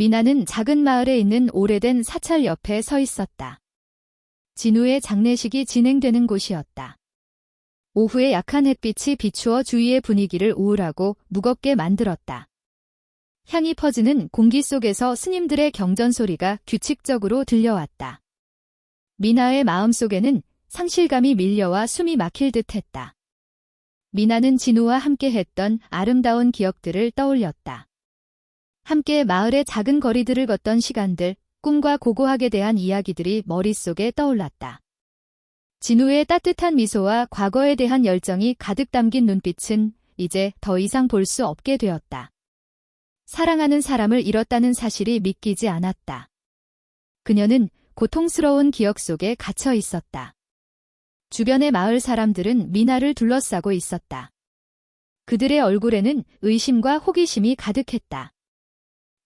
미나는 작은 마을에 있는 오래된 사찰 옆에 서 있었다. 진우의 장례식이 진행되는 곳이었다. 오후의 약한 햇빛이 비추어 주위의 분위기를 우울하고 무겁게 만들었다. 향이 퍼지는 공기 속에서 스님들의 경전 소리가 규칙적으로 들려왔다. 미나의 마음속에는 상실감이 밀려와 숨이 막힐 듯했다. 미나는 진우와 함께 했던 아름다운 기억들을 떠올렸다. 함께 마을의 작은 거리들을 걷던 시간들, 꿈과 고고학에 대한 이야기들이 머릿속에 떠올랐다. 진우의 따뜻한 미소와 과거에 대한 열정이 가득 담긴 눈빛은 이제 더 이상 볼 수 없게 되었다. 사랑하는 사람을 잃었다는 사실이 믿기지 않았다. 그녀는 고통스러운 기억 속에 갇혀 있었다. 주변의 마을 사람들은 미나를 둘러싸고 있었다. 그들의 얼굴에는 의심과 호기심이 가득했다.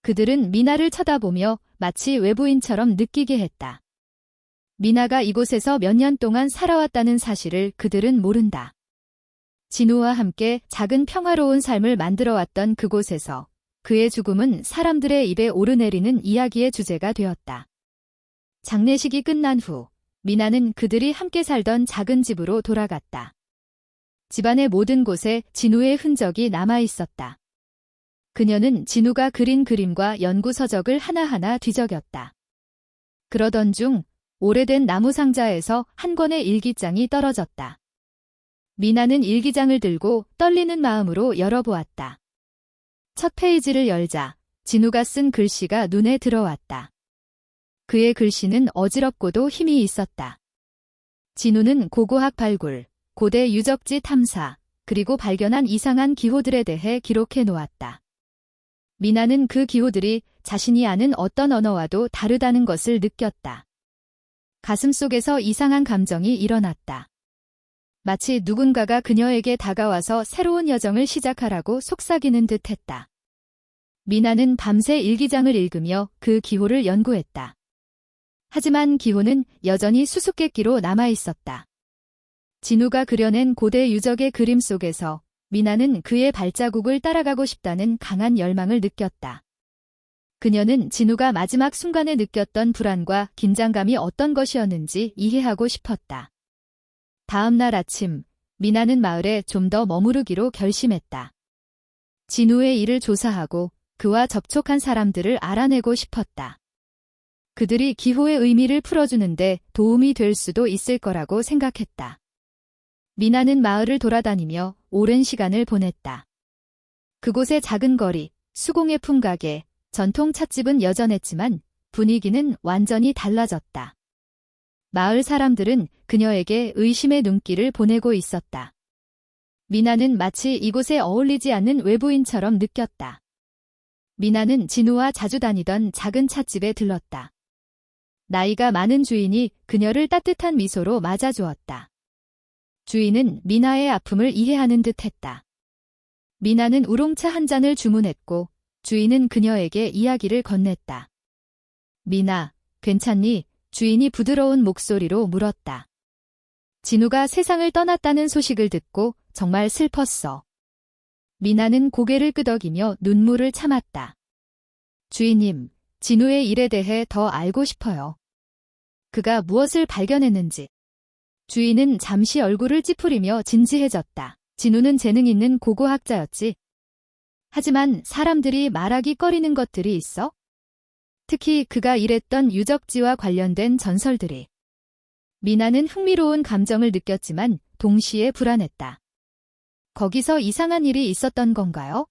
그들은 미나를 쳐다보며 마치 외부인처럼 느끼게 했다. 미나가 이곳에서 몇 년 동안 살아왔다는 사실을 그들은 모른다. 진우와 함께 작은 평화로운 삶을 만들어왔던 그곳에서 그의 죽음은 사람들의 입에 오르내리는 이야기의 주제가 되었다. 장례식이 끝난 후 미나는 그들이 함께 살던 작은 집으로 돌아갔다. 집안의 모든 곳에 진우의 흔적이 남아 있었다. 그녀는 진우가 그린 그림과 연구 서적을 하나하나 뒤적였다. 그러던 중 오래된 나무 상자에서 한 권의 일기장이 떨어졌다. 미나는 일기장을 들고 떨리는 마음으로 열어보았다. 첫 페이지를 열자 진우가 쓴 글씨가 눈에 들어왔다. 그의 글씨는 어지럽고도 힘이 있었다. 진우는 고고학 발굴, 고대 유적지 탐사, 그리고 발견한 이상한 기호들에 대해 기록해 놓았다. 미나는 그 기호들이 자신이 아는 어떤 언어와도 다르다는 것을 느꼈다. 가슴속에서 이상한 감정이 일어났다. 마치 누군가가 그녀에게 다가와서 새로운 여정을 시작하라고 속삭이는 듯했다. 미나는 밤새 일기장을 읽으며 그 기호를 연구했다. 하지만 기호는 여전히 수수께끼로 남아있었다. 진우가 그려낸 고대 유적의 그림 속에서 미나는 그의 발자국을 따라가고 싶다는 강한 열망을 느꼈다. 그녀는 진우가 마지막 순간에 느꼈던 불안과 긴장감이 어떤 것이었는지 이해하고 싶었다. 다음 날 아침, 미나는 마을에 좀 더 머무르기로 결심했다. 진우의 일을 조사하고 그와 접촉한 사람들을 알아내고 싶었다. 그들이 기호의 의미를 풀어주는데 도움이 될 수도 있을 거라고 생각했다. 미나는 마을을 돌아다니며 오랜 시간을 보냈다. 그곳의 작은 거리, 수공예 품가게, 전통 찻집은 여전했지만 분위기는 완전히 달라졌다. 마을 사람들은 그녀에게 의심의 눈길을 보내고 있었다. 미나는 마치 이곳에 어울리지 않는 외부인처럼 느꼈다. 미나는 진우와 자주 다니던 작은 찻집에 들렀다. 나이가 많은 주인이 그녀를 따뜻한 미소로 맞아주었다. 주인은 미나의 아픔을 이해하는 듯했다. 미나는 우롱차 한 잔을 주문했고 주인은 그녀에게 이야기를 건넸다. 미나, 괜찮니? 주인이 부드러운 목소리로 물었다. 진우가 세상을 떠났다는 소식을 듣고 정말 슬펐어. 미나는 고개를 끄덕이며 눈물을 참았다. 주인님, 진우의 일에 대해 더 알고 싶어요. 그가 무엇을 발견했는지. 주인은 잠시 얼굴을 찌푸리며 진지해졌다. 진우는 재능 있는 고고학자였지. 하지만 사람들이 말하기 꺼리는 것들이 있어? 특히 그가 일했던 유적지와 관련된 전설들이. 미나는 흥미로운 감정을 느꼈지만 동시에 불안했다. 거기서 이상한 일이 있었던 건가요?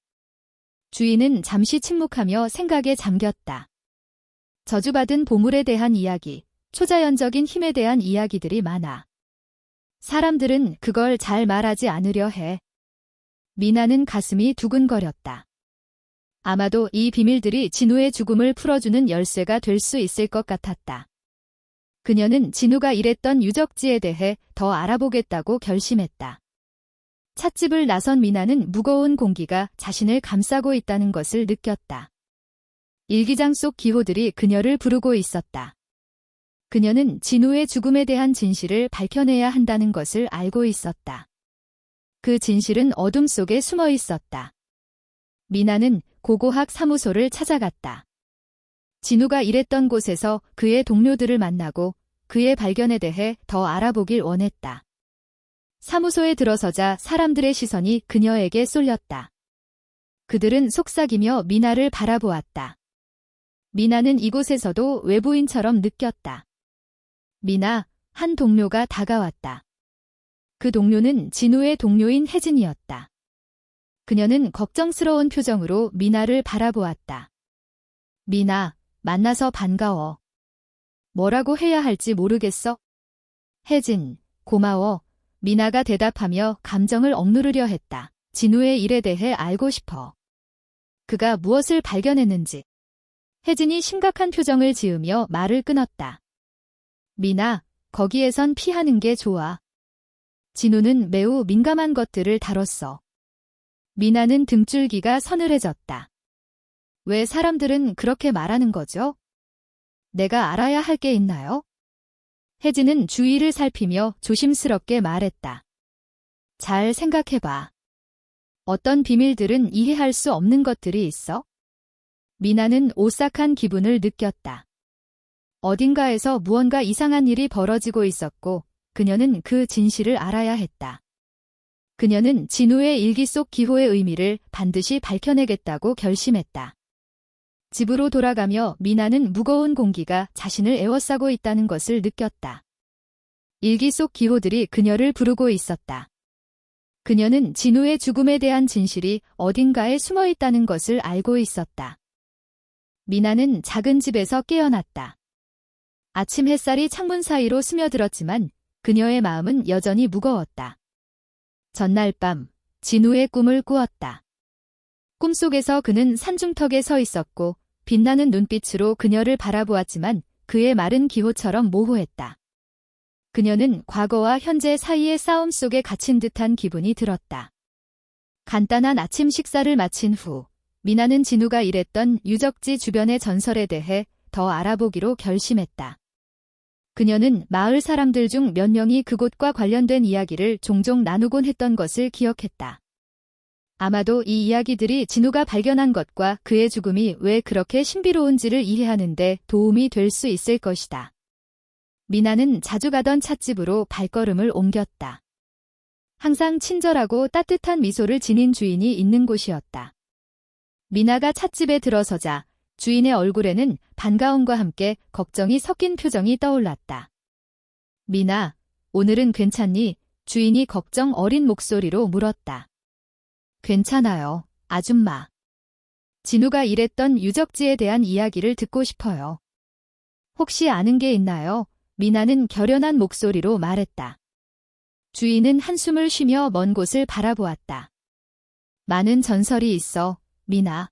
주인은 잠시 침묵하며 생각에 잠겼다. 저주받은 보물에 대한 이야기, 초자연적인 힘에 대한 이야기들이 많아. 사람들은 그걸 잘 말하지 않으려 해. 미나는 가슴이 두근거렸다. 아마도 이 비밀들이 진우의 죽음을 풀어주는 열쇠가 될 수 있을 것 같았다. 그녀는 진우가 일했던 유적지에 대해 더 알아보겠다고 결심했다. 찻집을 나선 미나는 무거운 공기가 자신을 감싸고 있다는 것을 느꼈다. 일기장 속 기호들이 그녀를 부르고 있었다. 그녀는 진우의 죽음에 대한 진실을 밝혀내야 한다는 것을 알고 있었다. 그 진실은 어둠 속에 숨어 있었다. 미나는 고고학 사무소를 찾아갔다. 진우가 일했던 곳에서 그의 동료들을 만나고 그의 발견에 대해 더 알아보길 원했다. 사무소에 들어서자 사람들의 시선이 그녀에게 쏠렸다. 그들은 속삭이며 미나를 바라보았다. 미나는 이곳에서도 외부인처럼 느꼈다. 미나, 한 동료가 다가왔다. 그 동료는 진우의 동료인 혜진이었다. 그녀는 걱정스러운 표정으로 미나를 바라보았다. 미나, 만나서 반가워. 뭐라고 해야 할지 모르겠어? 혜진, 고마워. 미나가 대답하며 감정을 억누르려 했다. 진우의 일에 대해 알고 싶어. 그가 무엇을 발견했는지. 혜진이 심각한 표정을 지으며 말을 끊었다. 미나, 거기에선 피하는 게 좋아. 진우는 매우 민감한 것들을 다뤘어. 미나는 등줄기가 서늘해졌다. 왜 사람들은 그렇게 말하는 거죠? 내가 알아야 할 게 있나요? 혜진은 주위를 살피며 조심스럽게 말했다. 잘 생각해봐. 어떤 비밀들은 이해할 수 없는 것들이 있어? 미나는 오싹한 기분을 느꼈다. 어딘가에서 무언가 이상한 일이 벌어지고 있었고 그녀는 그 진실을 알아야 했다. 그녀는 진우의 일기 속 기호의 의미를 반드시 밝혀내겠다고 결심했다. 집으로 돌아가며 미나는 무거운 공기가 자신을 에워싸고 있다는 것을 느꼈다. 일기 속 기호들이 그녀를 부르고 있었다. 그녀는 진우의 죽음에 대한 진실이 어딘가에 숨어 있다는 것을 알고 있었다. 미나는 작은 집에서 깨어났다. 아침 햇살이 창문 사이로 스며들었지만 그녀의 마음은 여전히 무거웠다. 전날 밤, 진우의 꿈을 꾸었다. 꿈속에서 그는 산중턱에 서 있었고 빛나는 눈빛으로 그녀를 바라보았지만 그의 마른 기호처럼 모호했다. 그녀는 과거와 현재 사이의 싸움 속에 갇힌 듯한 기분이 들었다. 간단한 아침 식사를 마친 후 미나는 진우가 일했던 유적지 주변의 전설에 대해 더 알아보기로 결심했다. 그녀는 마을 사람들 중 몇 명이 그곳과 관련된 이야기를 종종 나누곤 했던 것을 기억했다. 아마도 이 이야기들이 진우가 발견한 것과 그의 죽음이 왜 그렇게 신비로운지를 이해하는 데 도움이 될 수 있을 것이다. 미나는 자주 가던 찻집으로 발걸음을 옮겼다. 항상 친절하고 따뜻한 미소를 지닌 주인이 있는 곳이었다. 미나가 찻집에 들어서자 주인의 얼굴에는 반가움과 함께 걱정이 섞인 표정이 떠올랐다. 미나, 오늘은 괜찮니? 주인이 걱정 어린 목소리로 물었다. 괜찮아요, 아줌마. 진우가 일했던 유적지에 대한 이야기를 듣고 싶어요. 혹시 아는 게 있나요? 미나는 결연한 목소리로 말했다. 주인은 한숨을 쉬며 먼 곳을 바라보았다. 많은 전설이 있어, 미나.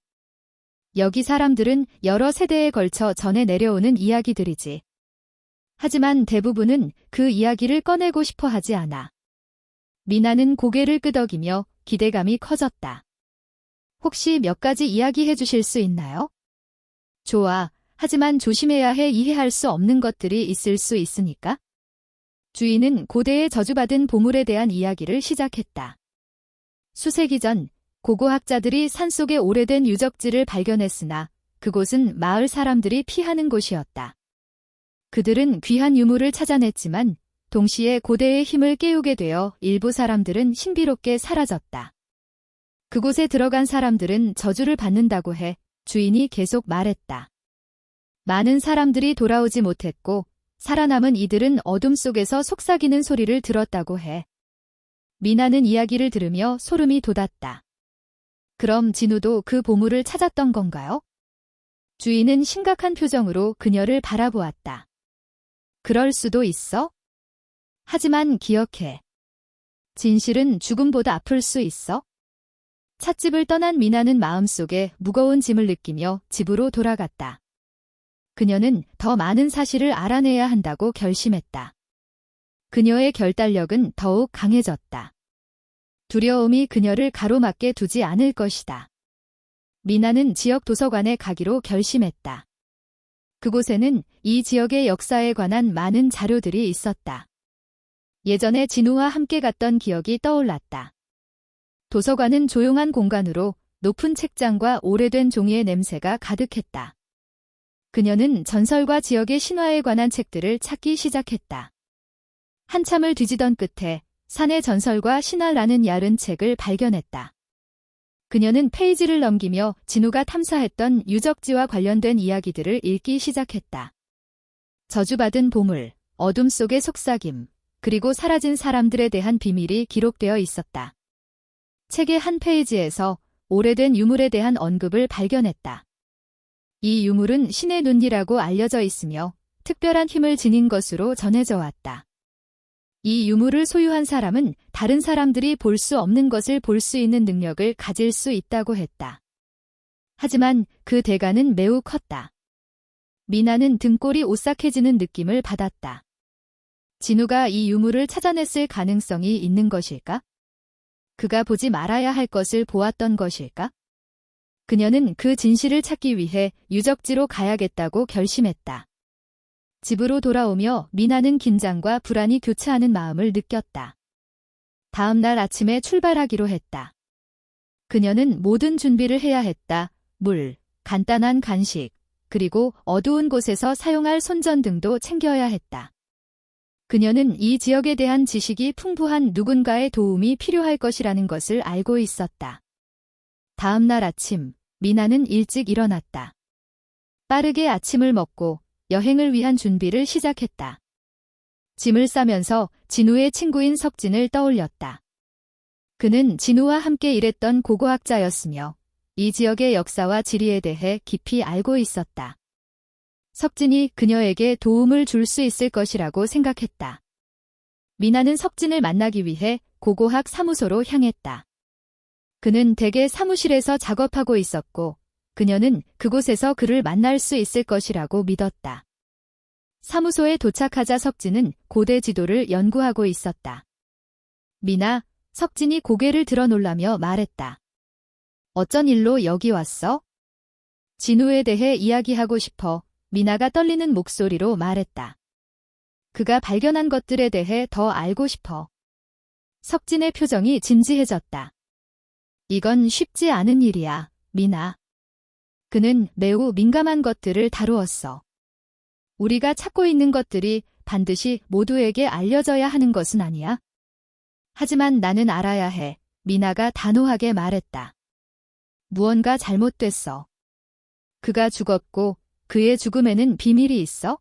여기 사람들은 여러 세대에 걸쳐 전해 내려오는 이야기들이지. 하지만 대부분은 그 이야기를 꺼내고 싶어 하지 않아. 미나는 고개를 끄덕이며 기대감이 커졌다. 혹시 몇 가지 이야기해 주실 수 있나요? 좋아. 하지만 조심해야 해. 이해할 수 없는 것들이 있을 수 있으니까. 주인은 고대에 저주받은 보물에 대한 이야기를 시작했다. 수세기 전 고고학자들이 산속의 오래된 유적지를 발견했으나 그곳은 마을 사람들이 피하는 곳이었다. 그들은 귀한 유물을 찾아냈지만 동시에 고대의 힘을 깨우게 되어 일부 사람들은 신비롭게 사라졌다. 그곳에 들어간 사람들은 저주를 받는다고 해 주인이 계속 말했다. 많은 사람들이 돌아오지 못했고 살아남은 이들은 어둠 속에서 속삭이는 소리를 들었다고 해. 미나는 이야기를 들으며 소름이 돋았다. 그럼 진우도 그 보물을 찾았던 건가요? 주인은 심각한 표정으로 그녀를 바라보았다. 그럴 수도 있어? 하지만 기억해. 진실은 죽음보다 아플 수 있어? 찻집을 떠난 미나는 마음속에 무거운 짐을 느끼며 집으로 돌아갔다. 그녀는 더 많은 사실을 알아내야 한다고 결심했다. 그녀의 결단력은 더욱 강해졌다. 두려움이 그녀를 가로막게 두지 않을 것이다. 미나는 지역 도서관에 가기로 결심했다. 그곳에는 이 지역의 역사에 관한 많은 자료들이 있었다. 예전에 진우와 함께 갔던 기억이 떠올랐다. 도서관은 조용한 공간으로 높은 책장과 오래된 종이의 냄새가 가득했다. 그녀는 전설과 지역의 신화에 관한 책들을 찾기 시작했다. 한참을 뒤지던 끝에 산의 전설과 신화라는 얇은 책을 발견했다. 그녀는 페이지를 넘기며 진우가 탐사했던 유적지와 관련된 이야기들을 읽기 시작했다. 저주받은 보물, 어둠 속의 속삭임, 그리고 사라진 사람들에 대한 비밀이 기록되어 있었다. 책의 한 페이지에서 오래된 유물에 대한 언급을 발견했다. 이 유물은 신의 눈이라고 알려져 있으며 특별한 힘을 지닌 것으로 전해져 왔다. 이 유물을 소유한 사람은 다른 사람들이 볼 수 없는 것을 볼 수 있는 능력을 가질 수 있다고 했다. 하지만 그 대가는 매우 컸다. 미나는 등골이 오싹해지는 느낌을 받았다. 진우가 이 유물을 찾아냈을 가능성이 있는 것일까? 그가 보지 말아야 할 것을 보았던 것일까? 그녀는 그 진실을 찾기 위해 유적지로 가야겠다고 결심했다. 집으로 돌아오며 미나는 긴장과 불안이 교차하는 마음을 느꼈다. 다음 날 아침에 출발하기로 했다. 그녀는 모든 준비를 해야 했다. 물, 간단한 간식, 그리고 어두운 곳에서 사용할 손전등도 챙겨야 했다. 그녀는 이 지역에 대한 지식이 풍부한 누군가의 도움이 필요할 것이라는 것을 알고 있었다. 다음 날 아침, 미나는 일찍 일어났다. 빠르게 아침을 먹고 여행을 위한 준비를 시작했다. 짐을 싸면서 진우의 친구인 석진을 떠올렸다. 그는 진우와 함께 일했던 고고학자였으며 이 지역의 역사와 지리에 대해 깊이 알고 있었다. 석진이 그녀에게 도움을 줄 수 있을 것이라고 생각했다. 미나는 석진을 만나기 위해 고고학 사무소로 향했다. 그는 대개 사무실에서 작업하고 있었고 그녀는 그곳에서 그를 만날 수 있을 것이라고 믿었다. 사무소에 도착하자 석진은 고대 지도를 연구하고 있었다. 미나, 석진이 고개를 들어 놀라며 말했다. 어쩐 일로 여기 왔어? 진우에 대해 이야기하고 싶어. 미나가 떨리는 목소리로 말했다. 그가 발견한 것들에 대해 더 알고 싶어. 석진의 표정이 진지해졌다. 이건 쉽지 않은 일이야, 미나. 그는 매우 민감한 것들을 다루었어. 우리가 찾고 있는 것들이 반드시 모두에게 알려져야 하는 것은 아니야. 하지만 나는 알아야 해. 미나가 단호하게 말했다. 무언가 잘못됐어. 그가 죽었고 그의 죽음에는 비밀이 있어?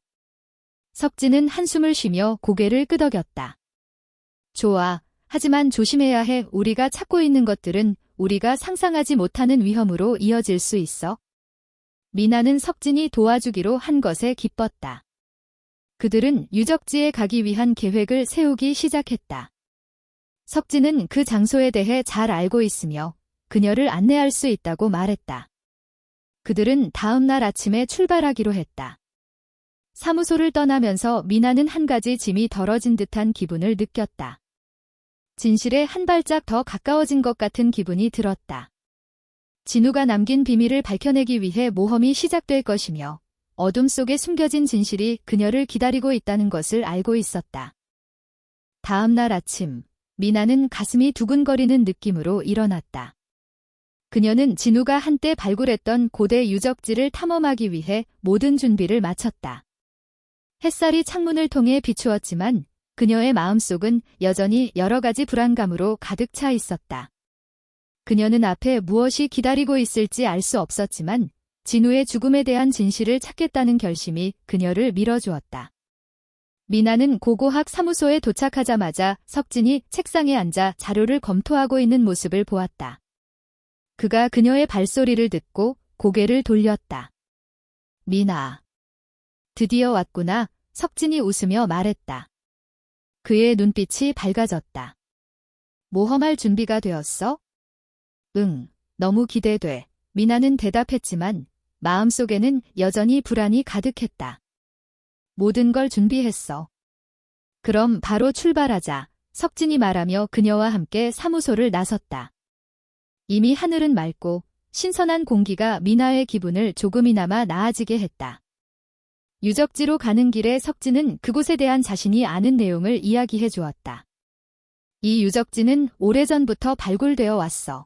석진은 한숨을 쉬며 고개를 끄덕였다. 좋아. 하지만 조심해야 해. 우리가 찾고 있는 것들은 우리가 상상하지 못하는 위험으로 이어질 수 있어. 미나는 석진이 도와주기로 한 것에 기뻤다. 그들은 유적지에 가기 위한 계획을 세우기 시작했다. 석진은 그 장소에 대해 잘 알고 있으며 그녀를 안내할 수 있다고 말했다. 그들은 다음 날 아침에 출발하기로 했다. 사무소를 떠나면서 미나는 한 가지 짐이 덜어진 듯한 기분을 느꼈다. 진실에 한 발짝 더 가까워진 것 같은 기분이 들었다. 진우가 남긴 비밀을 밝혀내기 위해 모험이 시작될 것이며 어둠 속에 숨겨진 진실이 그녀를 기다리고 있다는 것을 알고 있었다. 다음 날 아침, 미나는 가슴이 두근거리는 느낌으로 일어났다. 그녀는 진우가 한때 발굴했던 고대 유적지를 탐험하기 위해 모든 준비를 마쳤다. 햇살이 창문을 통해 비추었지만 그녀의 마음속은 여전히 여러 가지 불안감으로 가득 차 있었다. 그녀는 앞에 무엇이 기다리고 있을지 알 수 없었지만 진우의 죽음에 대한 진실을 찾겠다는 결심이 그녀를 밀어주었다. 미나는 고고학 사무소에 도착하자마자 석진이 책상에 앉아 자료를 검토하고 있는 모습을 보았다. 그가 그녀의 발소리를 듣고 고개를 돌렸다. 미나. 드디어 왔구나. 석진이 웃으며 말했다. 그의 눈빛이 밝아졌다. 모험할 준비가 되었어? 응, 너무 기대돼. 미나는 대답했지만 마음속에는 여전히 불안이 가득했다. 모든 걸 준비했어. 그럼 바로 출발하자. 석진이 말하며 그녀와 함께 사무소를 나섰다. 이미 하늘은 맑고 신선한 공기가 미나의 기분을 조금이나마 나아지게 했다. 유적지로 가는 길에 석진은 그곳에 대한 자신이 아는 내용을 이야기해 주었다. 이 유적지는 오래전부터 발굴되어 왔어.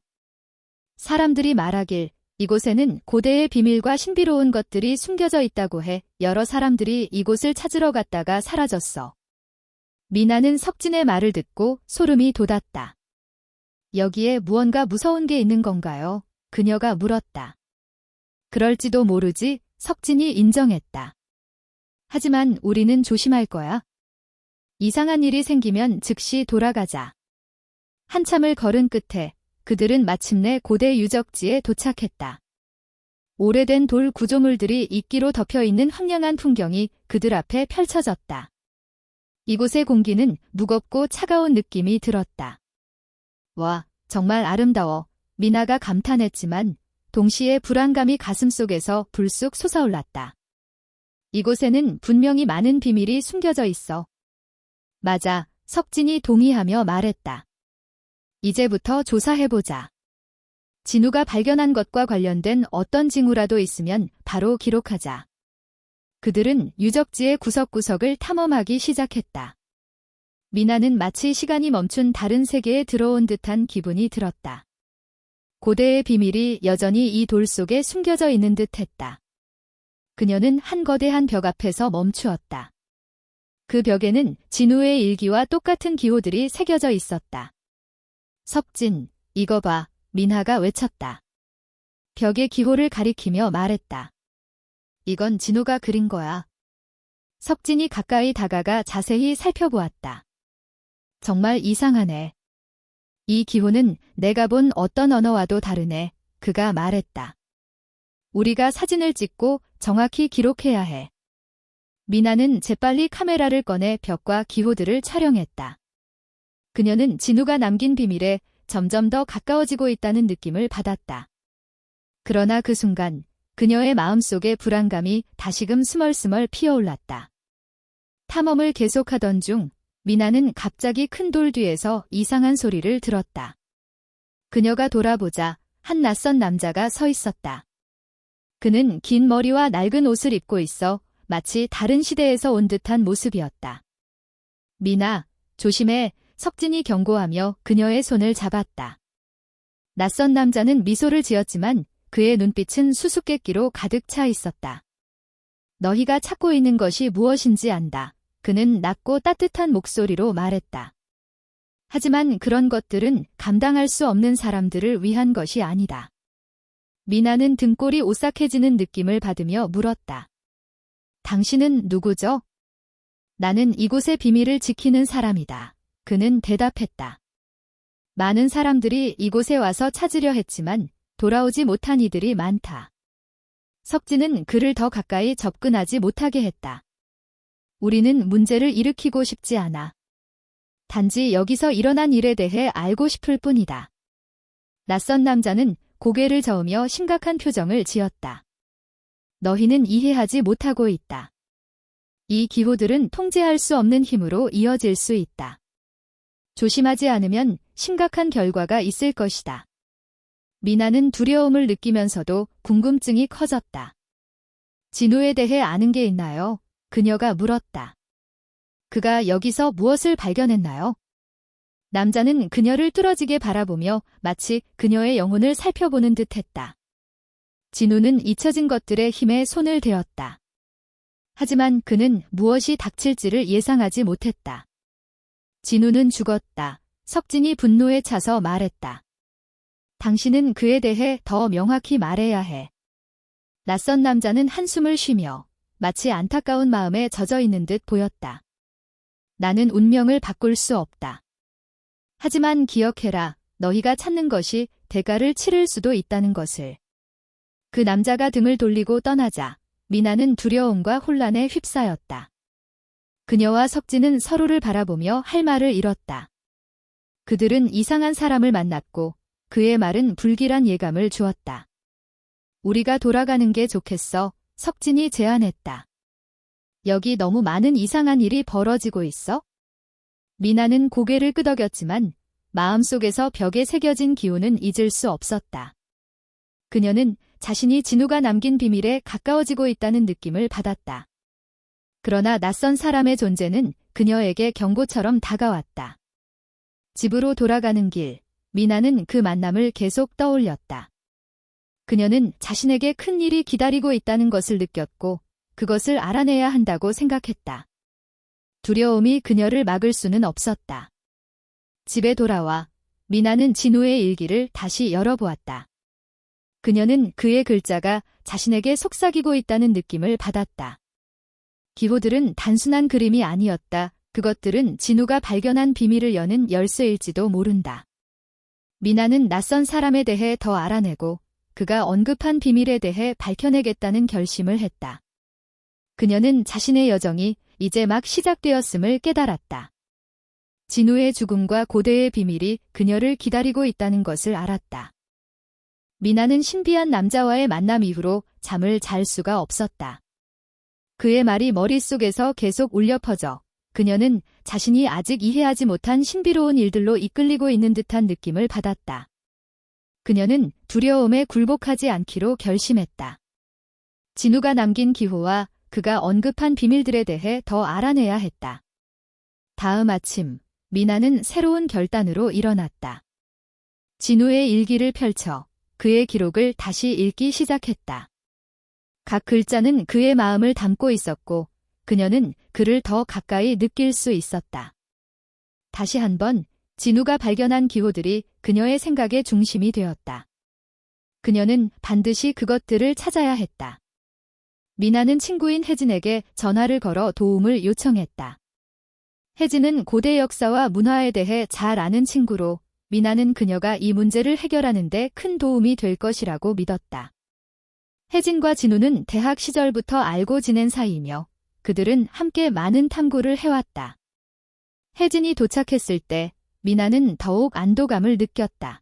사람들이 말하길 이곳에는 고대의 비밀과 신비로운 것들이 숨겨져 있다고 해 여러 사람들이 이곳을 찾으러 갔다가 사라졌어. 미나는 석진의 말을 듣고 소름이 돋았다. 여기에 무언가 무서운 게 있는 건가요? 그녀가 물었다. 그럴지도 모르지, 석진이 인정했다. 하지만 우리는 조심할 거야. 이상한 일이 생기면 즉시 돌아가자. 한참을 걸은 끝에 그들은 마침내 고대 유적지에 도착했다. 오래된 돌 구조물들이 이끼로 덮여있는 황량한 풍경이 그들 앞에 펼쳐졌다. 이곳의 공기는 무겁고 차가운 느낌이 들었다. 와, 정말 아름다워. 미나가 감탄했지만 동시에 불안감이 가슴속에서 불쑥 솟아올랐다. 이곳에는 분명히 많은 비밀이 숨겨져 있어. 맞아, 석진이 동의하며 말했다. 이제부터 조사해보자. 진우가 발견한 것과 관련된 어떤 징후라도 있으면 바로 기록하자. 그들은 유적지의 구석구석을 탐험하기 시작했다. 미나는 마치 시간이 멈춘 다른 세계에 들어온 듯한 기분이 들었다. 고대의 비밀이 여전히 이 돌 속에 숨겨져 있는 듯했다. 그녀는 한 거대한 벽 앞에서 멈추었다. 그 벽에는 진우의 일기와 똑같은 기호들이 새겨져 있었다. 석진, 이거 봐, 민하가 외쳤다. 벽의 기호를 가리키며 말했다. 이건 진우가 그린 거야. 석진이 가까이 다가가 자세히 살펴보았다. 정말 이상하네. 이 기호는 내가 본 어떤 언어와도 다르네. 그가 말했다. 우리가 사진을 찍고 정확히 기록해야 해. 미나는 재빨리 카메라를 꺼내 벽과 기호들을 촬영했다. 그녀는 진우가 남긴 비밀에 점점 더 가까워지고 있다는 느낌을 받았다. 그러나 그 순간 그녀의 마음속에 불안감이 다시금 스멀스멀 피어올랐다. 탐험을 계속하던 중 미나는 갑자기 큰 돌 뒤에서 이상한 소리를 들었다. 그녀가 돌아보자 한 낯선 남자가 서 있었다. 그는 긴 머리와 낡은 옷을 입고 있어 마치 다른 시대에서 온 듯한 모습이었다. 미나, 조심해, 석진이 경고하며 그녀의 손을 잡았다. 낯선 남자는 미소를 지었지만 그의 눈빛은 수수께끼로 가득 차 있었다. 너희가 찾고 있는 것이 무엇인지 안다. 그는 낮고 따뜻한 목소리로 말했다. 하지만 그런 것들은 감당할 수 없는 사람들을 위한 것이 아니다. 미나는 등골이 오싹해지는 느낌을 받으며 물었다. 당신은 누구죠? 나는 이곳의 비밀을 지키는 사람이다. 그는 대답했다. 많은 사람들이 이곳에 와서 찾으려 했지만 돌아오지 못한 이들이 많다. 석진은 그를 더 가까이 접근하지 못하게 했다. 우리는 문제를 일으키고 싶지 않아. 단지 여기서 일어난 일에 대해 알고 싶을 뿐이다. 낯선 남자는 고개를 저으며 심각한 표정을 지었다. 너희는 이해하지 못하고 있다. 이 기호들은 통제할 수 없는 힘으로 이어질 수 있다. 조심하지 않으면 심각한 결과가 있을 것이다. 미나는 두려움을 느끼면서도 궁금증이 커졌다. 진우에 대해 아는 게 있나요? 그녀가 물었다. 그가 여기서 무엇을 발견했나요? 남자는 그녀를 뚫어지게 바라보며 마치 그녀의 영혼을 살펴보는 듯했다. 진우는 잊혀진 것들의 힘에 손을 대었다. 하지만 그는 무엇이 닥칠지를 예상하지 못했다. 진우는 죽었다. 석진이 분노에 차서 말했다. 당신은 그에 대해 더 명확히 말해야 해. 낯선 남자는 한숨을 쉬며 마치 안타까운 마음에 젖어 있는 듯 보였다. 나는 운명을 바꿀 수 없다. 하지만 기억해라. 너희가 찾는 것이 대가를 치를 수도 있다는 것을. 그 남자가 등을 돌리고 떠나자 미나는 두려움과 혼란에 휩싸였다. 그녀와 석진은 서로를 바라보며 할 말을 잃었다. 그들은 이상한 사람을 만났고 그의 말은 불길한 예감을 주었다. 우리가 돌아가는 게 좋겠어. 석진이 제안했다. 여기 너무 많은 이상한 일이 벌어지고 있어? 미나는 고개를 끄덕였지만 마음속에서 벽에 새겨진 기호는 잊을 수 없었다. 그녀는 자신이 진우가 남긴 비밀에 가까워지고 있다는 느낌을 받았다. 그러나 낯선 사람의 존재는 그녀에게 경고처럼 다가왔다. 집으로 돌아가는 길, 미나는 그 만남을 계속 떠올렸다. 그녀는 자신에게 큰 일이 기다리고 있다는 것을 느꼈고 그것을 알아내야 한다고 생각했다. 두려움이 그녀를 막을 수는 없었다. 집에 돌아와 미나는 진우의 일기를 다시 열어보았다. 그녀는 그의 글자가 자신에게 속삭이고 있다는 느낌을 받았다. 기호들은 단순한 그림이 아니었다. 그것들은 진우가 발견한 비밀을 여는 열쇠일지도 모른다. 미나는 낯선 사람에 대해 더 알아내고 그가 언급한 비밀에 대해 밝혀내겠다는 결심을 했다. 그녀는 자신의 여정이 이제 막 시작되었음을 깨달았다. 진우의 죽음과 고대의 비밀이 그녀를 기다리고 있다는 것을 알았다. 미나는 신비한 남자와의 만남 이후로 잠을 잘 수가 없었다. 그의 말이 머릿속에서 계속 울려 퍼져 그녀는 자신이 아직 이해하지 못한 신비로운 일들로 이끌리고 있는 듯한 느낌을 받았다. 그녀는 두려움에 굴복하지 않기로 결심했다. 진우가 남긴 기호와 그가 언급한 비밀들에 대해 더 알아내야 했다. 다음 아침, 미나는 새로운 결단으로 일어났다. 진우의 일기를 펼쳐 그의 기록을 다시 읽기 시작했다. 각 글자는 그의 마음을 담고 있었고 그녀는 그를 더 가까이 느낄 수 있었다. 다시 한번 진우가 발견한 기호들이 그녀의 생각의 중심이 되었다. 그녀는 반드시 그것들을 찾아야 했다. 미나는 친구인 혜진에게 전화를 걸어 도움을 요청했다. 혜진은 고대 역사와 문화에 대해 잘 아는 친구로 미나는 그녀가 이 문제를 해결하는 데 큰 도움이 될 것이라고 믿었다. 혜진과 진우는 대학 시절부터 알고 지낸 사이이며 그들은 함께 많은 탐구를 해왔다. 혜진이 도착했을 때 미나는 더욱 안도감을 느꼈다.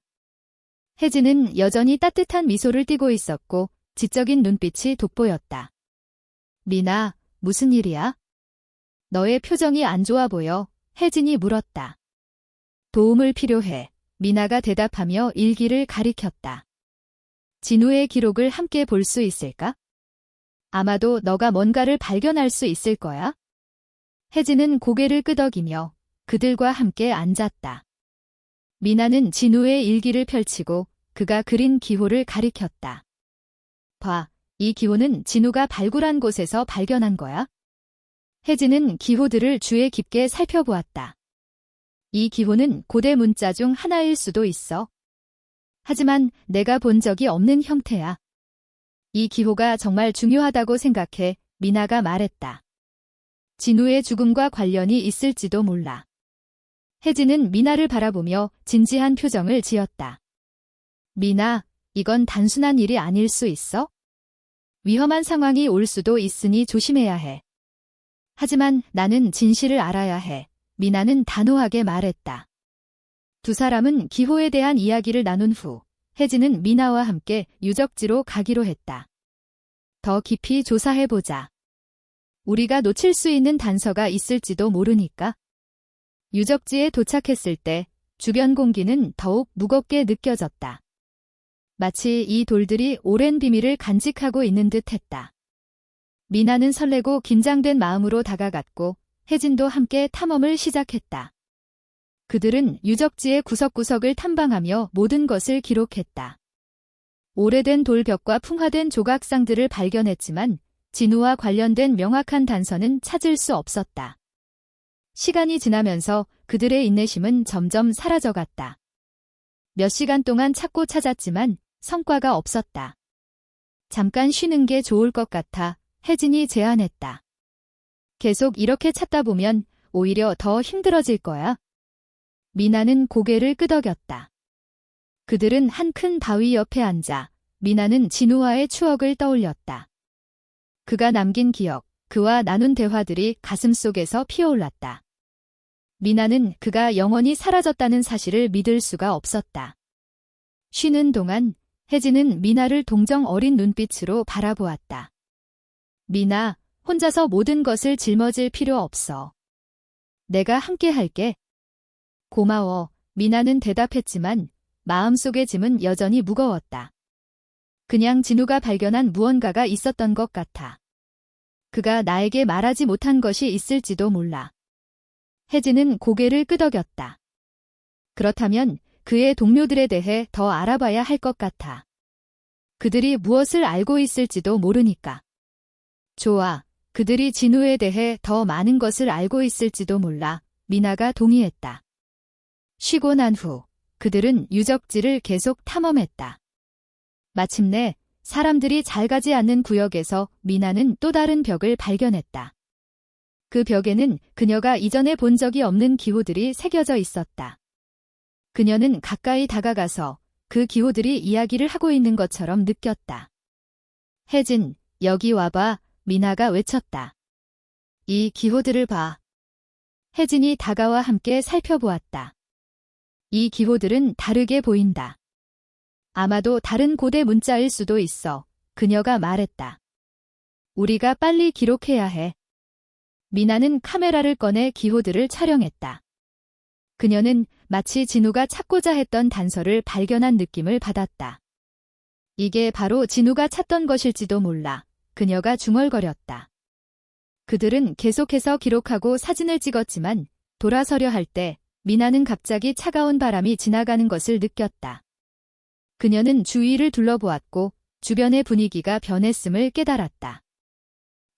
혜진은 여전히 따뜻한 미소를 띠고 있었고 지적인 눈빛이 돋보였다. 미나, 무슨 일이야? 너의 표정이 안 좋아 보여. 혜진이 물었다. 도움을 필요해. 미나가 대답하며 일기를 가리켰다. 진우의 기록을 함께 볼 수 있을까? 아마도 너가 뭔가를 발견할 수 있을 거야. 혜진은 고개를 끄덕이며 그들과 함께 앉았다. 미나는 진우의 일기를 펼치고 그가 그린 기호를 가리켰다. 봐, 이 기호는 진우가 발굴한 곳에서 발견한 거야. 혜진은 기호들을 주의 깊게 살펴보았다. 이 기호는 고대 문자 중 하나일 수도 있어. 하지만 내가 본 적이 없는 형태야. 이 기호가 정말 중요하다고 생각해. 미나가 말했다. 진우의 죽음과 관련이 있을지도 몰라. 혜진은 미나를 바라보며 진지한 표정을 지었다. 미나, 이건 단순한 일이 아닐 수 있어? 위험한 상황이 올 수도 있으니 조심해야 해. 하지만 나는 진실을 알아야 해. 미나는 단호하게 말했다. 두 사람은 기호에 대한 이야기를 나눈 후 혜진은 미나와 함께 유적지로 가기로 했다. 더 깊이 조사해보자. 우리가 놓칠 수 있는 단서가 있을지도 모르니까. 유적지에 도착했을 때 주변 공기는 더욱 무겁게 느껴졌다. 마치 이 돌들이 오랜 비밀을 간직하고 있는 듯 했다. 미나는 설레고 긴장된 마음으로 다가갔고 혜진도 함께 탐험을 시작했다. 그들은 유적지의 구석구석을 탐방하며 모든 것을 기록했다. 오래된 돌벽과 풍화된 조각상들을 발견했지만 진우와 관련된 명확한 단서는 찾을 수 없었다. 시간이 지나면서 그들의 인내심은 점점 사라져갔다. 몇 시간 동안 찾고 찾았지만 성과가 없었다. 잠깐 쉬는 게 좋을 것 같아 혜진이 제안했다. 계속 이렇게 찾다 보면 오히려 더 힘들어질 거야. 미나는 고개를 끄덕였다. 그들은 한 큰 바위 옆에 앉아 미나는 진우와의 추억을 떠올렸다. 그가 남긴 기억, 그와 나눈 대화들이 가슴속에서 피어올랐다. 미나는 그가 영원히 사라졌다는 사실을 믿을 수가 없었다. 쉬는 동안 혜진은 미나를 동정 어린 눈빛으로 바라보았다. 미나, 혼자서 모든 것을 짊어질 필요 없어. 내가 함께 할게. 고마워. 미나는 대답했지만 마음속의 짐은 여전히 무거웠다. 그냥 진우가 발견한 무언가가 있었던 것 같아. 그가 나에게 말하지 못한 것이 있을지도 몰라. 혜진은 고개를 끄덕였다. 그렇다면 그의 동료들에 대해 더 알아봐야 할 것 같아. 그들이 무엇을 알고 있을지도 모르니까. 좋아. 그들이 진우에 대해 더 많은 것을 알고 있을지도 몰라. 미나가 동의했다. 쉬고 난 후 그들은 유적지를 계속 탐험했다. 마침내 사람들이 잘 가지 않는 구역에서 미나는 또 다른 벽을 발견했다. 그 벽에는 그녀가 이전에 본 적이 없는 기호들이 새겨져 있었다. 그녀는 가까이 다가가서 그 기호들이 이야기를 하고 있는 것처럼 느꼈다. 혜진, 여기 와봐. 미나가 외쳤다. 이 기호들을 봐. 혜진이 다가와 함께 살펴보았다. 이 기호들은 다르게 보인다. 아마도 다른 고대 문자일 수도 있어. 그녀가 말했다. 우리가 빨리 기록해야 해. 미나는 카메라를 꺼내 기호들을 촬영했다. 그녀는 마치 진우가 찾고자 했던 단서를 발견한 느낌을 받았다. 이게 바로 진우가 찾던 것일지도 몰라. 그녀가 중얼거렸다. 그들은 계속해서 기록하고 사진을 찍었지만 돌아서려 할 때 미나는 갑자기 차가운 바람이 지나가는 것을 느꼈다. 그녀는 주위를 둘러보았고 주변의 분위기가 변했음을 깨달았다.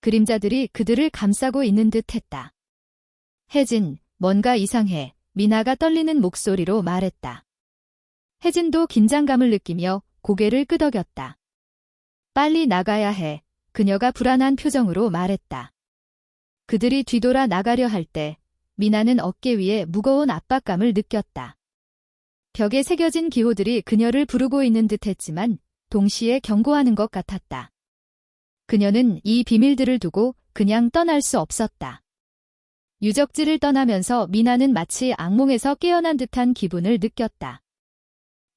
그림자들이 그들을 감싸고 있는 듯 했다. 혜진, 뭔가 이상해. 미나가 떨리는 목소리로 말했다. 혜진도 긴장감을 느끼며 고개를 끄덕였다. 빨리 나가야 해. 그녀가 불안한 표정으로 말했다. 그들이 뒤돌아 나가려 할 때 미나는 어깨 위에 무거운 압박감을 느꼈다. 벽에 새겨진 기호들이 그녀를 부르고 있는 듯했지만 동시에 경고하는 것 같았다. 그녀는 이 비밀들을 두고 그냥 떠날 수 없었다. 유적지를 떠나면서 미나는 마치 악몽에서 깨어난 듯한 기분을 느꼈다.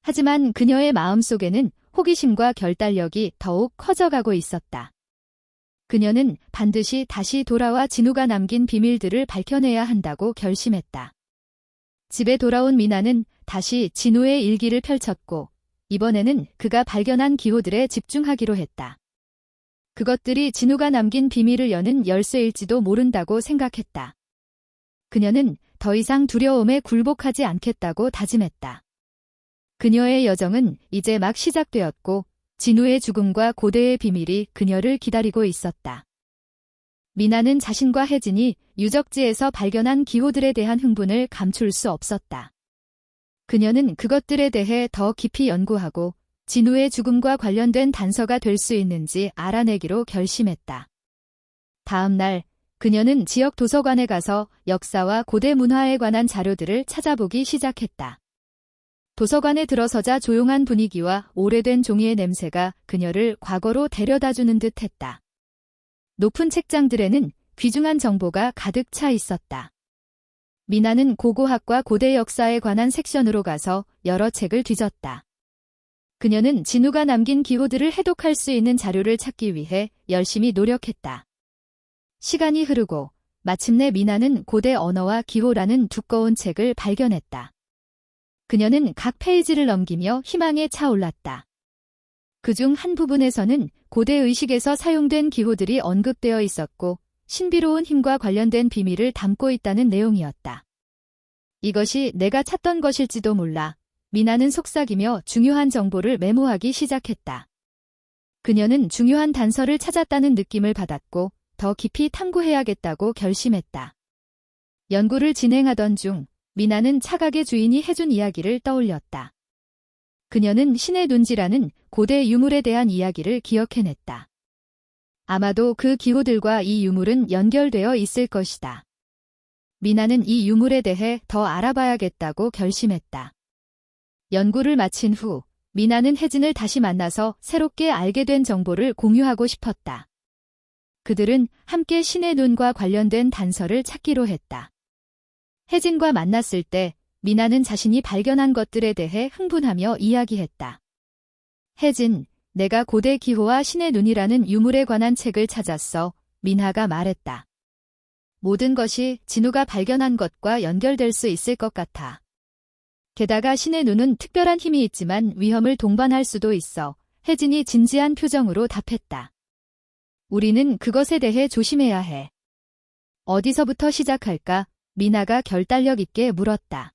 하지만 그녀의 마음속에는 호기심과 결단력이 더욱 커져가고 있었다. 그녀는 반드시 다시 돌아와 진우가 남긴 비밀들을 밝혀내야 한다고 결심했다. 집에 돌아온 미나는 다시 진우의 일기를 펼쳤고 이번에는 그가 발견한 기호들에 집중하기로 했다. 그것들이 진우가 남긴 비밀을 여는 열쇠일지도 모른다고 생각했다. 그녀는 더 이상 두려움에 굴복하지 않겠다고 다짐했다. 그녀의 여정은 이제 막 시작되었고 진우의 죽음과 고대의 비밀이 그녀를 기다리고 있었다. 미나는 자신과 혜진이 유적지에서 발견한 기호들에 대한 흥분을 감출 수 없었다. 그녀는 그것들에 대해 더 깊이 연구하고 진우의 죽음과 관련된 단서가 될 수 있는지 알아내기로 결심했다. 다음 날 그녀는 지역 도서관에 가서 역사와 고대 문화에 관한 자료들을 찾아보기 시작했다. 도서관에 들어서자 조용한 분위기와 오래된 종이의 냄새가 그녀를 과거로 데려다주는 듯 했다. 높은 책장들에는 귀중한 정보가 가득 차 있었다. 미나는 고고학과 고대 역사에 관한 섹션으로 가서 여러 책을 뒤졌다. 그녀는 진우가 남긴 기호들을 해독할 수 있는 자료를 찾기 위해 열심히 노력했다. 시간이 흐르고 마침내 미나는 고대 언어와 기호라는 두꺼운 책을 발견했다. 그녀는 각 페이지를 넘기며 희망에 차올랐다. 그중 한 부분에서는 고대 의식에서 사용된 기호들이 언급되어 있었고 신비로운 힘과 관련된 비밀을 담고 있다는 내용이었다. 이것이 내가 찾던 것일지도 몰라. 미나는 속삭이며 중요한 정보를 메모하기 시작했다. 그녀는 중요한 단서를 찾았다는 느낌을 받았고 더 깊이 탐구해야겠다고 결심했다. 연구를 진행하던 중 미나는 차각의 주인이 해준 이야기를 떠올렸다. 그녀는 신의 둔지라는 고대 유물에 대한 이야기를 기억해냈다. 아마도 그 기호들과 이 유물은 연결되어 있을 것이다. 미나는 이 유물에 대해 더 알아봐야겠다고 결심했다. 연구를 마친 후 미나는 혜진을 다시 만나서 새롭게 알게 된 정보를 공유하고 싶었다. 그들은 함께 신의 눈과 관련된 단서를 찾기로 했다. 혜진과 만났을 때 미나는 자신이 발견한 것들에 대해 흥분하며 이야기했다. 혜진, 내가 고대 기호와 신의 눈이라는 유물에 관한 책을 찾았어. 미나가 말했다. 모든 것이 진우가 발견한 것과 연결될 수 있을 것 같아. 게다가 신의 눈은 특별한 힘이 있지만 위험을 동반할 수도 있어. 혜진이 진지한 표정으로 답했다. 우리는 그것에 대해 조심해야 해. 어디서부터 시작할까? 미나가 결단력 있게 물었다.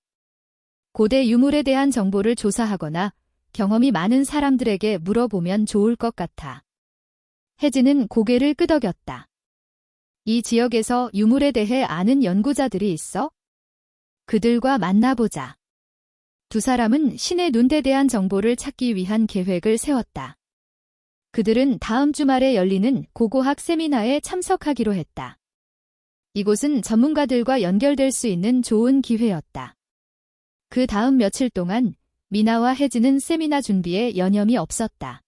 고대 유물에 대한 정보를 조사하거나 경험이 많은 사람들에게 물어보면 좋을 것 같아. 혜진은 고개를 끄덕였다. 이 지역에서 유물에 대해 아는 연구자들이 있어? 그들과 만나보자. 두 사람은 신의 눈에 대한 정보를 찾기 위한 계획을 세웠다. 그들은 다음 주말에 열리는 고고학 세미나에 참석하기로 했다. 이곳은 전문가들과 연결될 수 있는 좋은 기회였다. 그 다음 며칠 동안 미나와 혜진은 세미나 준비에 여념이 없었다.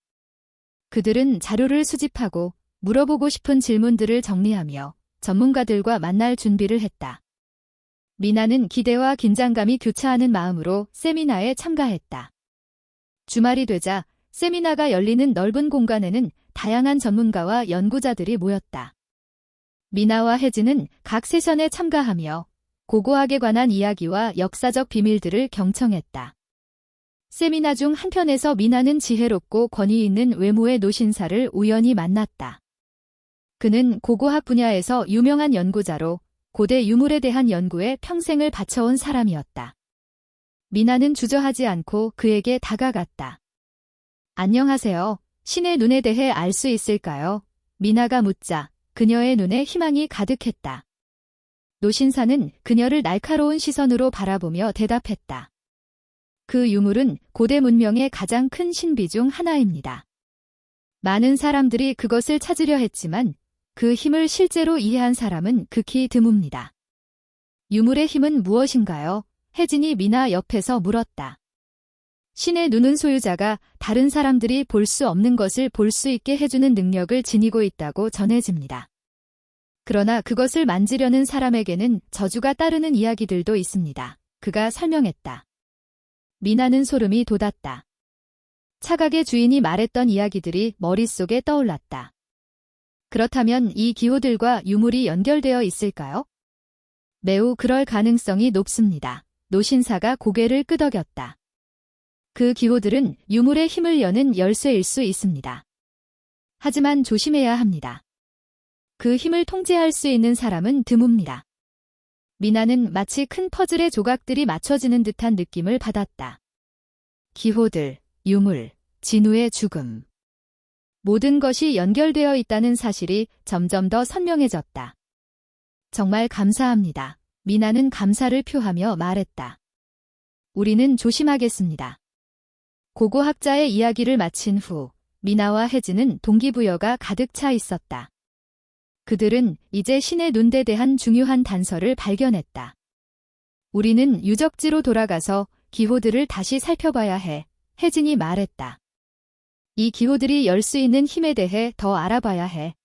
그들은 자료를 수집하고 물어보고 싶은 질문들을 정리하며 전문가들과 만날 준비를 했다. 미나는 기대와 긴장감이 교차하는 마음으로 세미나에 참가했다. 주말이 되자 세미나가 열리는 넓은 공간에는 다양한 전문가와 연구자들이 모였다. 미나와 혜진은 각 세션에 참가하며 고고학에 관한 이야기와 역사적 비밀들을 경청했다. 세미나 중 한편에서 미나는 지혜롭고 권위 있는 외모의 노신사를 우연히 만났다. 그는 고고학 분야에서 유명한 연구자로 고대 유물에 대한 연구에 평생을 바쳐온 사람이었다. 미나는 주저하지 않고 그에게 다가갔다. 안녕하세요. 신의 눈에 대해 알 수 있을까요? 미나가 묻자 그녀의 눈에 희망이 가득했다. 노신사는 그녀를 날카로운 시선으로 바라보며 대답했다. 그 유물은 고대 문명의 가장 큰 신비 중 하나입니다. 많은 사람들이 그것을 찾으려 했지만 그 힘을 실제로 이해한 사람은 극히 드뭅니다. 유물의 힘은 무엇인가요? 혜진이 미나 옆에서 물었다. 신의 눈은 소유자가 다른 사람들이 볼 수 없는 것을 볼 수 있게 해주는 능력을 지니고 있다고 전해집니다. 그러나 그것을 만지려는 사람에게는 저주가 따르는 이야기들도 있습니다. 그가 설명했다. 미나는 소름이 돋았다. 차각의 주인이 말했던 이야기들이 머릿속에 떠올랐다. 그렇다면 이 기호들과 유물이 연결되어 있을까요? 매우 그럴 가능성이 높습니다. 노신사가 고개를 끄덕였다. 그 기호들은 유물의 힘을 여는 열쇠일 수 있습니다. 하지만 조심해야 합니다. 그 힘을 통제할 수 있는 사람은 드뭅니다. 미나는 마치 큰 퍼즐의 조각들이 맞춰지는 듯한 느낌을 받았다. 기호들, 유물, 진우의 죽음. 모든 것이 연결되어 있다는 사실이 점점 더 선명해졌다. 정말 감사합니다. 미나는 감사를 표하며 말했다. 우리는 조심하겠습니다. 고고학자의 이야기를 마친 후 미나와 혜진은 동기부여가 가득 차 있었다. 그들은 이제 신의 눈에 대한 중요한 단서를 발견했다. 우리는 유적지로 돌아가서 기호들을 다시 살펴봐야 해. 혜진이 말했다. 이 기호들이 열 수 있는 힘에 대해 더 알아봐야 해.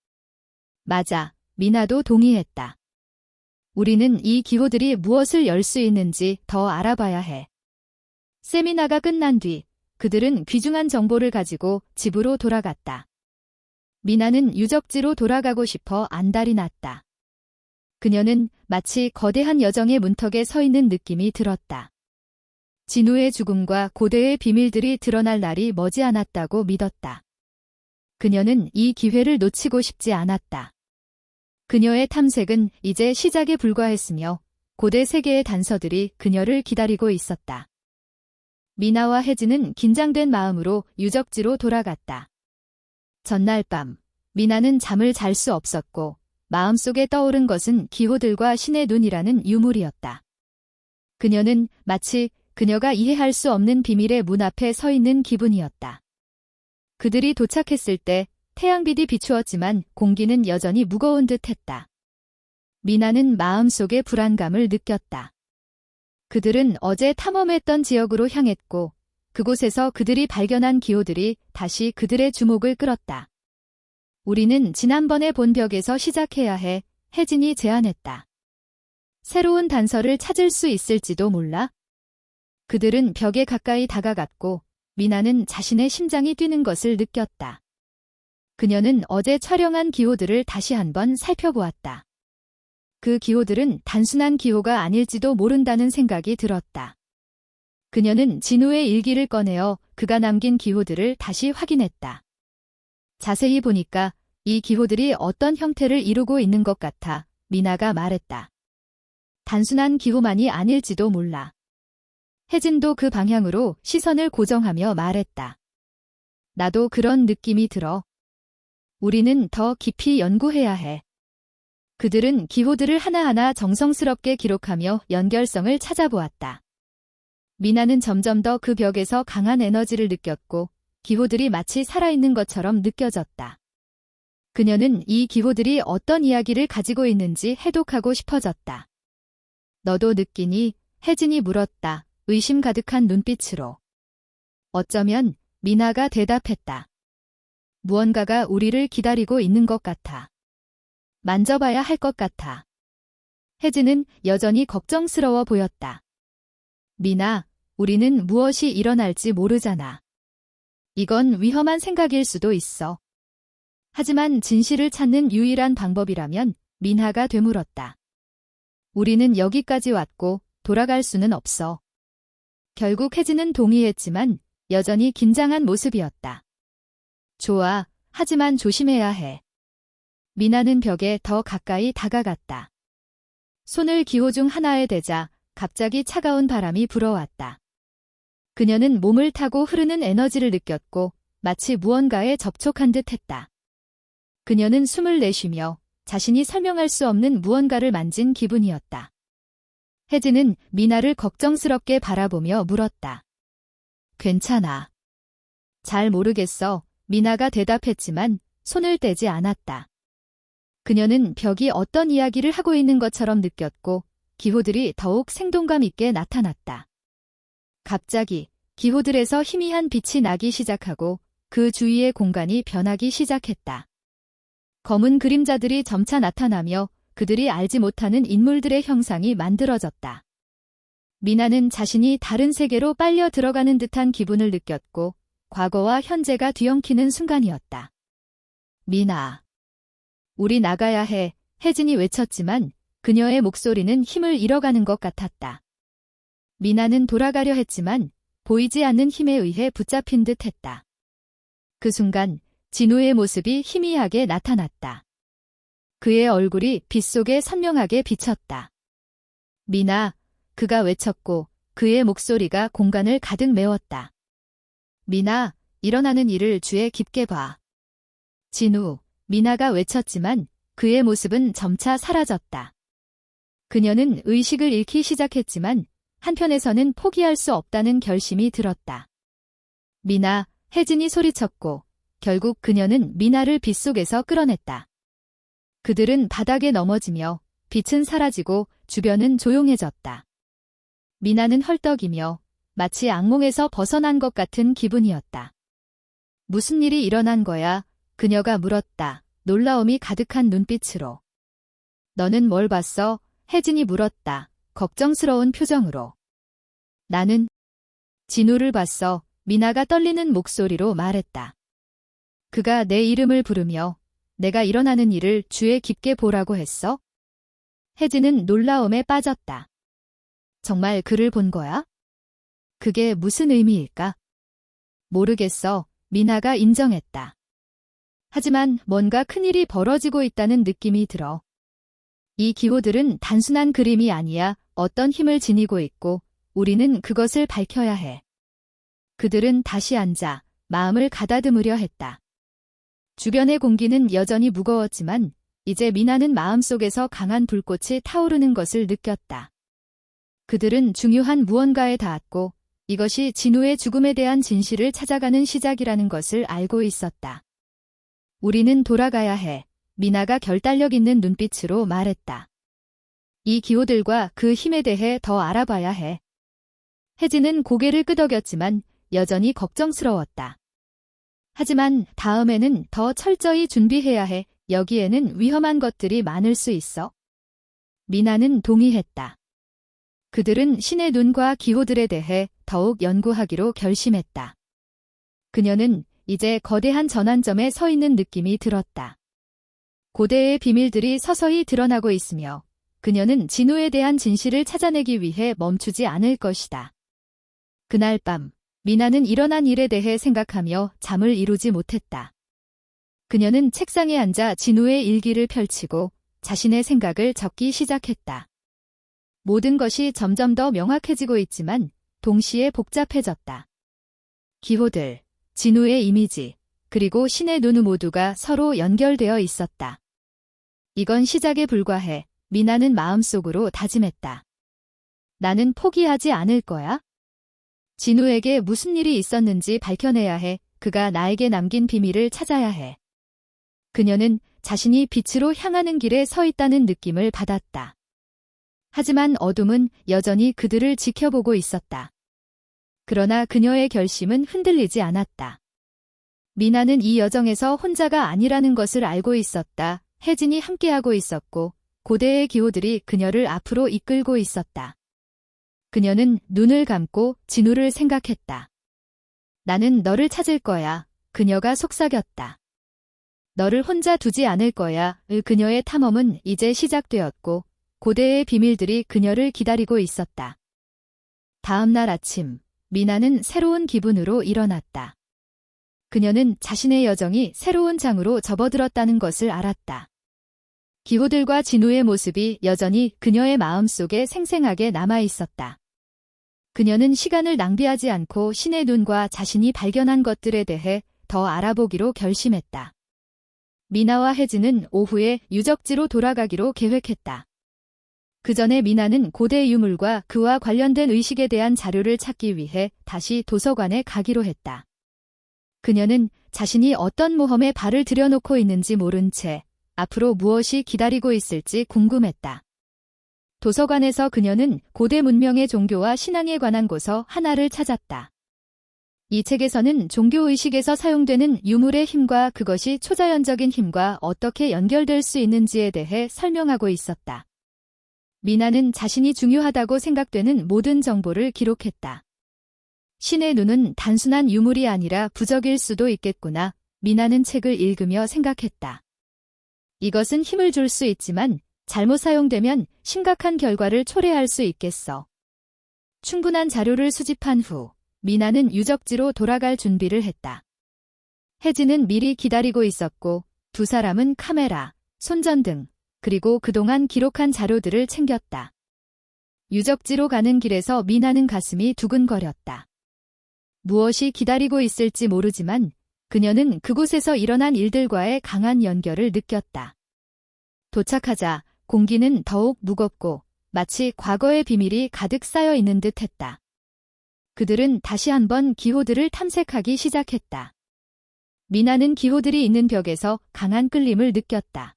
맞아. 미나도 동의했다. 우리는 이 기호들이 무엇을 열 수 있는지 더 알아봐야 해. 세미나가 끝난 뒤 그들은 귀중한 정보를 가지고 집으로 돌아갔다. 미나는 유적지로 돌아가고 싶어 안달이 났다. 그녀는 마치 거대한 여정의 문턱에 서 있는 느낌이 들었다. 진우의 죽음과 고대의 비밀들이 드러날 날이 머지않았다고 믿었다. 그녀는 이 기회를 놓치고 싶지 않았다. 그녀의 탐색은 이제 시작에 불과했으며 고대 세계의 단서들이 그녀를 기다리고 있었다. 미나와 혜진은 긴장된 마음으로 유적지로 돌아갔다. 전날 밤, 미나는 잠을 잘 수 없었고 마음속에 떠오른 것은 기호들과 신의 눈이라는 유물이었다. 그녀는 마치 그녀가 이해할 수 없는 비밀의 문 앞에 서 있는 기분이었다. 그들이 도착했을 때 태양빛이 비추었지만 공기는 여전히 무거운 듯했다. 미나는 마음속에 불안감을 느꼈다. 그들은 어제 탐험했던 지역으로 향했고 그곳에서 그들이 발견한 기호들이 다시 그들의 주목을 끌었다. 우리는 지난번에 본 벽에서 시작해야 해. 혜진이 제안했다. 새로운 단서를 찾을 수 있을지도 몰라. 그들은 벽에 가까이 다가갔고 미나는 자신의 심장이 뛰는 것을 느꼈다. 그녀는 어제 촬영한 기호들을 다시 한번 살펴보았다. 그 기호들은 단순한 기호가 아닐지도 모른다는 생각이 들었다. 그녀는 진우의 일기를 꺼내어 그가 남긴 기호들을 다시 확인했다. 자세히 보니까 이 기호들이 어떤 형태를 이루고 있는 것 같아. 미나가 말했다. 단순한 기호만이 아닐지도 몰라. 혜진도 그 방향으로 시선을 고정하며 말했다. 나도 그런 느낌이 들어. 우리는 더 깊이 연구해야 해. 그들은 기호들을 하나하나 정성스럽게 기록하며 연결성을 찾아보았다. 미나는 점점 더 그 벽에서 강한 에너지를 느꼈고 기호들이 마치 살아있는 것처럼 느껴졌다. 그녀는 이 기호들이 어떤 이야기를 가지고 있는지 해독하고 싶어졌다. 너도 느끼니? 혜진이 물었다. 의심 가득한 눈빛으로. 어쩌면 미나가 대답했다. 무언가가 우리를 기다리고 있는 것 같아. 만져봐야 할 것 같아. 혜진은 여전히 걱정스러워 보였다. 미나, 우리는 무엇이 일어날지 모르잖아. 이건 위험한 생각일 수도 있어. 하지만 진실을 찾는 유일한 방법이라면 민하가 되물었다. 우리는 여기까지 왔고 돌아갈 수는 없어. 결국 혜진은 동의했지만 여전히 긴장한 모습이었다. 좋아, 하지만 조심해야 해. 미나는 벽에 더 가까이 다가갔다. 손을 기호 중 하나에 대자 갑자기 차가운 바람이 불어왔다. 그녀는 몸을 타고 흐르는 에너지를 느꼈고 마치 무언가에 접촉한 듯 했다. 그녀는 숨을 내쉬며 자신이 설명할 수 없는 무언가를 만진 기분이었다. 혜진은 미나를 걱정스럽게 바라보며 물었다. 괜찮아. 잘 모르겠어. 미나가 대답했지만 손을 떼지 않았다. 그녀는 벽이 어떤 이야기를 하고 있는 것처럼 느꼈고 기호들이 더욱 생동감 있게 나타났다. 갑자기 기호들에서 희미한 빛이 나기 시작하고 그 주위의 공간이 변하기 시작했다. 검은 그림자들이 점차 나타나며 그들이 알지 못하는 인물들의 형상이 만들어졌다. 미나는 자신이 다른 세계로 빨려 들어가는 듯한 기분을 느꼈고 과거와 현재가 뒤엉키는 순간이었다. 미나. 우리 나가야 해. 혜진이 외쳤지만 그녀의 목소리는 힘을 잃어가는 것 같았다. 미나는 돌아가려 했지만 보이지 않는 힘에 의해 붙잡힌 듯 했다. 그 순간 진우의 모습이 희미하게 나타났다. 그의 얼굴이 빛 속에 선명하게 비쳤다. 미나, 그가 외쳤고 그의 목소리가 공간을 가득 메웠다. 미나, 일어나는 일을 주의 깊게 봐. 진우, 미나가 외쳤지만 그의 모습은 점차 사라졌다. 그녀는 의식을 잃기 시작했지만 한편에서는 포기할 수 없다는 결심이 들었다. 미나, 혜진이 소리쳤고 결국 그녀는 미나를 빛 속에서 끌어냈다. 그들은 바닥에 넘어지며 빛은 사라지고 주변은 조용해졌다. 미나는 헐떡이며 마치 악몽에서 벗어난 것 같은 기분이었다. 무슨 일이 일어난 거야? 그녀가 물었다. 놀라움이 가득한 눈빛으로. 너는 뭘 봤어? 혜진이 물었다. 걱정스러운 표정으로. 나는 진우를 봤어. 미나가 떨리는 목소리로 말했다. 그가 내 이름을 부르며 내가 일어나는 일을 주의 깊게 보라고 했어? 혜진은 놀라움에 빠졌다. 정말 그를 본 거야? 그게 무슨 의미일까? 모르겠어. 미나가 인정했다. 하지만 뭔가 큰일이 벌어지고 있다는 느낌이 들어. 이 기호들은 단순한 그림이 아니야. 어떤 힘을 지니고 있고 우리는 그것을 밝혀야 해. 그들은 다시 앉아 마음을 가다듬으려 했다. 주변의 공기는 여전히 무거웠지만 이제 미나는 마음속에서 강한 불꽃이 타오르는 것을 느꼈다. 그들은 중요한 무언가에 닿았고 이것이 진우의 죽음에 대한 진실을 찾아가는 시작이라는 것을 알고 있었다. 우리는 돌아가야 해. 미나가 결단력 있는 눈빛으로 말했다. 이 기호들과 그 힘에 대해 더 알아봐야 해. 혜진은 고개를 끄덕였지만 여전히 걱정스러웠다. 하지만 다음에는 더 철저히 준비해야 해. 여기에는 위험한 것들이 많을 수 있어. 미나는 동의했다. 그들은 신의 눈과 기호들에 대해 더욱 연구하기로 결심했다. 그녀는 이제 거대한 전환점에 서 있는 느낌이 들었다. 고대의 비밀들이 서서히 드러나고 있으며 그녀는 진우에 대한 진실을 찾아내기 위해 멈추지 않을 것이다. 그날 밤, 미나는 일어난 일에 대해 생각하며 잠을 이루지 못했다. 그녀는 책상에 앉아 진우의 일기를 펼치고 자신의 생각을 적기 시작했다. 모든 것이 점점 더 명확해지고 있지만 동시에 복잡해졌다. 기호들, 진우의 이미지, 그리고 신의 눈 모두가 서로 연결되어 있었다. 이건 시작에 불과해. 미나는 마음속으로 다짐했다. 나는 포기하지 않을 거야. 진우에게 무슨 일이 있었는지 밝혀내야 해. 그가 나에게 남긴 비밀을 찾아야 해. 그녀는 자신이 빛으로 향하는 길에 서 있다는 느낌을 받았다. 하지만 어둠은 여전히 그들을 지켜보고 있었다. 그러나 그녀의 결심은 흔들리지 않았다. 미나는 이 여정에서 혼자가 아니라는 것을 알고 있었다. 혜진이 함께하고 있었고 고대의 기호들이 그녀를 앞으로 이끌고 있었다. 그녀는 눈을 감고 진우를 생각했다. 나는 너를 찾을 거야. 그녀가 속삭였다. 너를 혼자 두지 않을 거야. 그녀의 탐험은 이제 시작되었고 고대의 비밀들이 그녀를 기다리고 있었다. 다음 날 아침, 미나는 새로운 기분으로 일어났다. 그녀는 자신의 여정이 새로운 장으로 접어들었다는 것을 알았다. 기호들과 진우의 모습이 여전히 그녀의 마음속에 생생하게 남아 있었다. 그녀는 시간을 낭비하지 않고 신의 눈과 자신이 발견한 것들에 대해 더 알아보기로 결심했다. 미나와 혜진은 오후에 유적지로 돌아가기로 계획했다. 그 전에 미나는 고대 유물과 그와 관련된 의식에 대한 자료를 찾기 위해 다시 도서관에 가기로 했다. 그녀는 자신이 어떤 모험에 발을 들여놓고 있는지 모른 채 앞으로 무엇이 기다리고 있을지 궁금했다. 도서관에서 그녀는 고대 문명의 종교와 신앙에 관한 곳서 하나를 찾았다. 이 책에서는 종교의식에서 사용되는 유물의 힘과 그것이 초자연적인 힘과 어떻게 연결될 수 있는지에 대해 설명하고 있었다. 미나는 자신이 중요하다고 생각되는 모든 정보를 기록했다. 신의 눈은 단순한 유물이 아니라 부적일 수도 있겠구나. 미나는 책을 읽으며 생각했다. 이것은 힘을 줄 수 있지만 잘못 사용되면 심각한 결과를 초래할 수 있겠어. 충분한 자료를 수집한 후 미나는 유적지로 돌아갈 준비를 했다. 혜진은 미리 기다리고 있었고 두 사람은 카메라, 손전등, 그리고 그동안 기록한 자료들을 챙겼다. 유적지로 가는 길에서 미나는 가슴이 두근거렸다. 무엇이 기다리고 있을지 모르지만 그녀는 그곳에서 일어난 일들과의 강한 연결을 느꼈다. 도착하자 공기는 더욱 무겁고 마치 과거의 비밀이 가득 쌓여 있는 듯 했다. 그들은 다시 한번 기호들을 탐색하기 시작했다. 미나는 기호들이 있는 벽에서 강한 끌림을 느꼈다.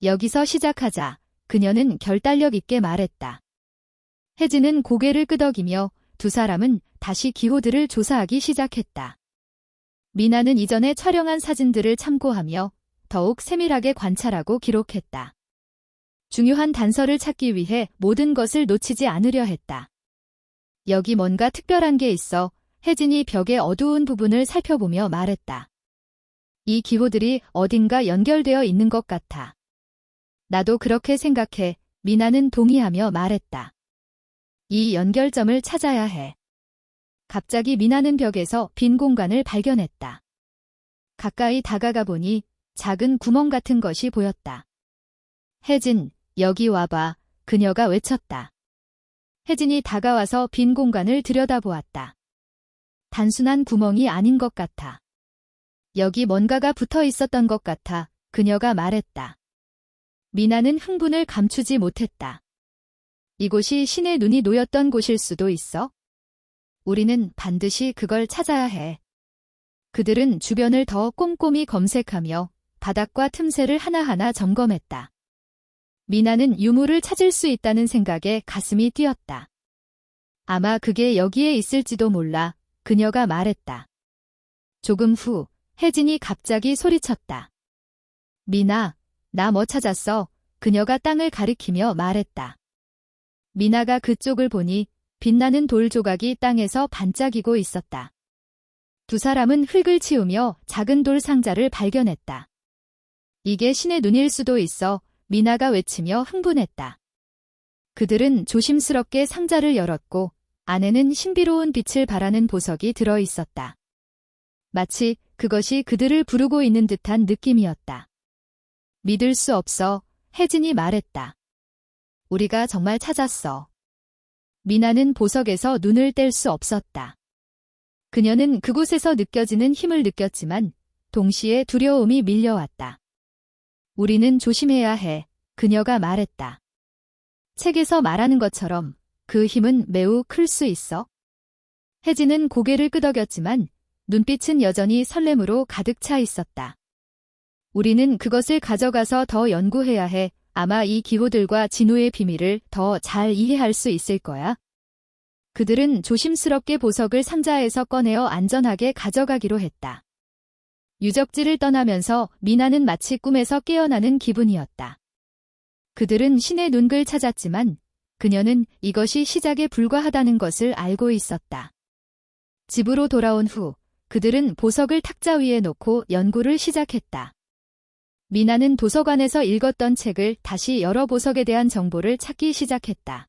여기서 시작하자. 그녀는 결단력 있게 말했다. 혜진은 고개를 끄덕이며 두 사람은 다시 기호들을 조사하기 시작했다. 미나는 이전에 촬영한 사진들을 참고하며 더욱 세밀하게 관찰하고 기록했다. 중요한 단서를 찾기 위해 모든 것을 놓치지 않으려 했다. 여기 뭔가 특별한 게 있어. 혜진이 벽의 어두운 부분을 살펴보며 말했다. 이 기호들이 어딘가 연결되어 있는 것 같아. 나도 그렇게 생각해. 미나는 동의하며 말했다. 이 연결점을 찾아야 해. 갑자기 미나는 벽에서 빈 공간을 발견했다. 가까이 다가가 보니 작은 구멍 같은 것이 보였다. 혜진, 여기 와봐. 그녀가 외쳤다. 혜진이 다가와서 빈 공간을 들여다보았다. 단순한 구멍이 아닌 것 같아. 여기 뭔가가 붙어 있었던 것 같아. 그녀가 말했다. 미나는 흥분을 감추지 못했다. 이곳이 신의 눈이 놓였던 곳일 수도 있어? 우리는 반드시 그걸 찾아야 해. 그들은 주변을 더 꼼꼼히 검색하며 바닥과 틈새를 하나하나 점검했다. 미나는 유물을 찾을 수 있다는 생각에 가슴이 뛰었다. 아마 그게 여기에 있을지도 몰라. 그녀가 말했다. 조금 후 혜진이 갑자기 소리쳤다. 미나, 나 뭐 찾았어? 그녀가 땅을 가리키며 말했다. 미나가 그쪽을 보니 빛나는 돌 조각이 땅에서 반짝이고 있었다. 두 사람은 흙을 치우며 작은 돌 상자를 발견했다. 이게 신의 눈일 수도 있어. 미나가 외치며 흥분했다. 그들은 조심스럽게 상자를 열었고 안에는 신비로운 빛을 발하는 보석이 들어 있었다. 마치 그것이 그들을 부르고 있는 듯한 느낌이었다. 믿을 수 없어. 혜진이 말했다. 우리가 정말 찾았어. 미나는 보석에서 눈을 뗄 수 없었다. 그녀는 그곳에서 느껴지는 힘을 느꼈지만 동시에 두려움이 밀려왔다. 우리는 조심해야 해. 그녀가 말했다. 책에서 말하는 것처럼 그 힘은 매우 클 수 있어. 혜진은 고개를 끄덕였지만 눈빛은 여전히 설렘으로 가득 차 있었다. 우리는 그것을 가져가서 더 연구해야 해. 아마 이 기호들과 진우의 비밀을 더 잘 이해할 수 있을 거야. 그들은 조심스럽게 보석을 상자에서 꺼내어 안전하게 가져가기로 했다. 유적지를 떠나면서 미나는 마치 꿈에서 깨어나는 기분이었다. 그들은 신의 눈을 찾았지만 그녀는 이것이 시작에 불과하다는 것을 알고 있었다. 집으로 돌아온 후 그들은 보석을 탁자 위에 놓고 연구를 시작했다. 미나는 도서관에서 읽었던 책을 다시 여러 보석에 대한 정보를 찾기 시작했다.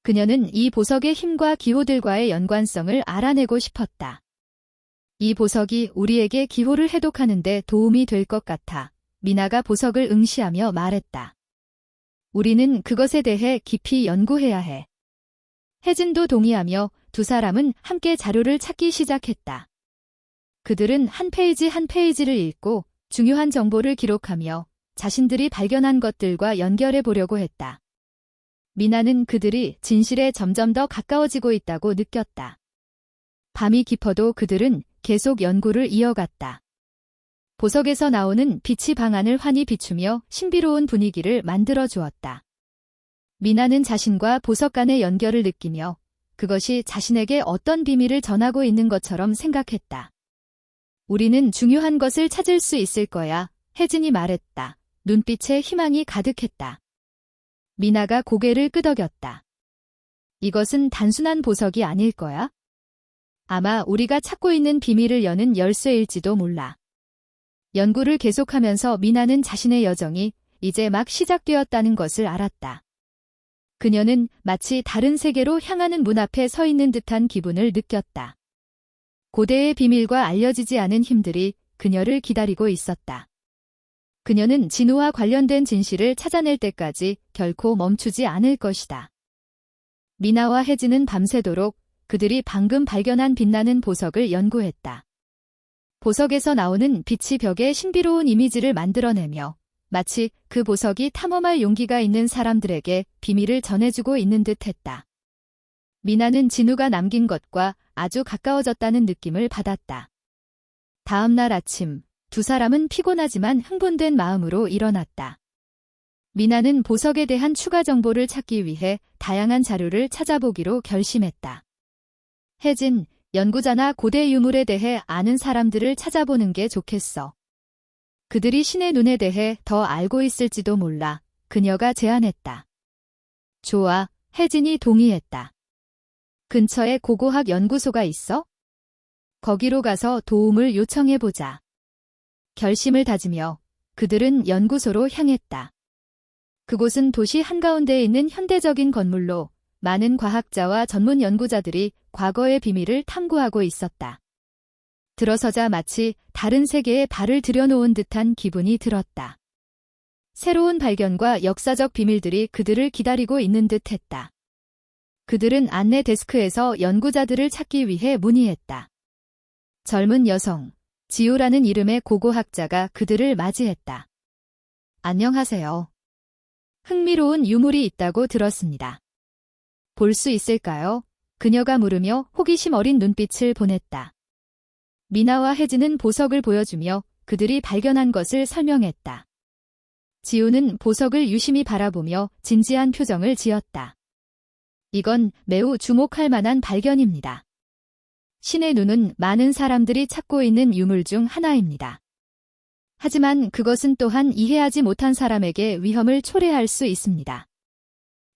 그녀는 이 보석의 힘과 기호들과의 연관성을 알아내고 싶었다. 이 보석이 우리에게 기호를 해독하는 데 도움이 될 것 같아. 미나가 보석을 응시하며 말했다. 우리는 그것에 대해 깊이 연구해야 해. 혜진도 동의하며 두 사람은 함께 자료를 찾기 시작했다. 그들은 한 페이지 한 페이지를 읽고 중요한 정보를 기록하며 자신들이 발견한 것들과 연결해 보려고 했다. 미나는 그들이 진실에 점점 더 가까워지고 있다고 느꼈다. 밤이 깊어도 그들은 계속 연구를 이어갔다. 보석에서 나오는 빛이 방 안을 환히 비추며 신비로운 분위기를 만들어 주었다. 미나는 자신과 보석 간의 연결을 느끼며 그것이 자신에게 어떤 비밀을 전하고 있는 것처럼 생각했다. 우리는 중요한 것을 찾을 수 있을 거야. 혜진이 말했다. 눈빛에 희망이 가득했다. 미나가 고개를 끄덕였다. 이것은 단순한 보석이 아닐 거야. 아마 우리가 찾고 있는 비밀을 여는 열쇠일지도 몰라. 연구를 계속하면서 미나는 자신의 여정이 이제 막 시작되었다는 것을 알았다. 그녀는 마치 다른 세계로 향하는 문 앞에 서 있는 듯한 기분을 느꼈다. 고대의 비밀과 알려지지 않은 힘들이 그녀를 기다리고 있었다. 그녀는 진우와 관련된 진실을 찾아낼 때까지 결코 멈추지 않을 것이다. 미나와 혜진은 밤새도록 그들이 방금 발견한 빛나는 보석을 연구했다. 보석에서 나오는 빛이 벽에 신비로운 이미지를 만들어내며 마치 그 보석이 탐험할 용기가 있는 사람들에게 비밀을 전해주고 있는 듯 했다. 미나는 진우가 남긴 것과 아주 가까워졌다는 느낌을 받았다. 다음 날 아침, 두 사람은 피곤하지만 흥분된 마음으로 일어났다. 미나는 보석에 대한 추가 정보를 찾기 위해 다양한 자료를 찾아보기로 결심했다. 혜진, 연구자나 고대 유물에 대해 아는 사람들을 찾아보는 게 좋겠어. 그들이 신의 눈에 대해 더 알고 있을지도 몰라. 그녀가 제안했다. 좋아, 혜진이 동의했다. 근처에 고고학 연구소가 있어? 거기로 가서 도움을 요청해보자. 결심을 다지며 그들은 연구소로 향했다. 그곳은 도시 한가운데에 있는 현대적인 건물로 많은 과학자와 전문 연구자들이 과거의 비밀을 탐구하고 있었다. 들어서자 마치 다른 세계에 발을 들여놓은 듯한 기분이 들었다. 새로운 발견과 역사적 비밀들이 그들을 기다리고 있는 듯 했다. 그들은 안내 데스크에서 연구자들을 찾기 위해 문의했다. 젊은 여성, 지우라는 이름의 고고학자가 그들을 맞이했다. 안녕하세요. 흥미로운 유물이 있다고 들었습니다. 볼 수 있을까요? 그녀가 물으며 호기심 어린 눈빛을 보냈다. 미나와 혜진은 보석을 보여주며 그들이 발견한 것을 설명했다. 지우는 보석을 유심히 바라보며 진지한 표정을 지었다. 이건 매우 주목할 만한 발견입니다. 신의 눈은 많은 사람들이 찾고 있는 유물 중 하나입니다. 하지만 그것은 또한 이해하지 못한 사람에게 위험을 초래할 수 있습니다.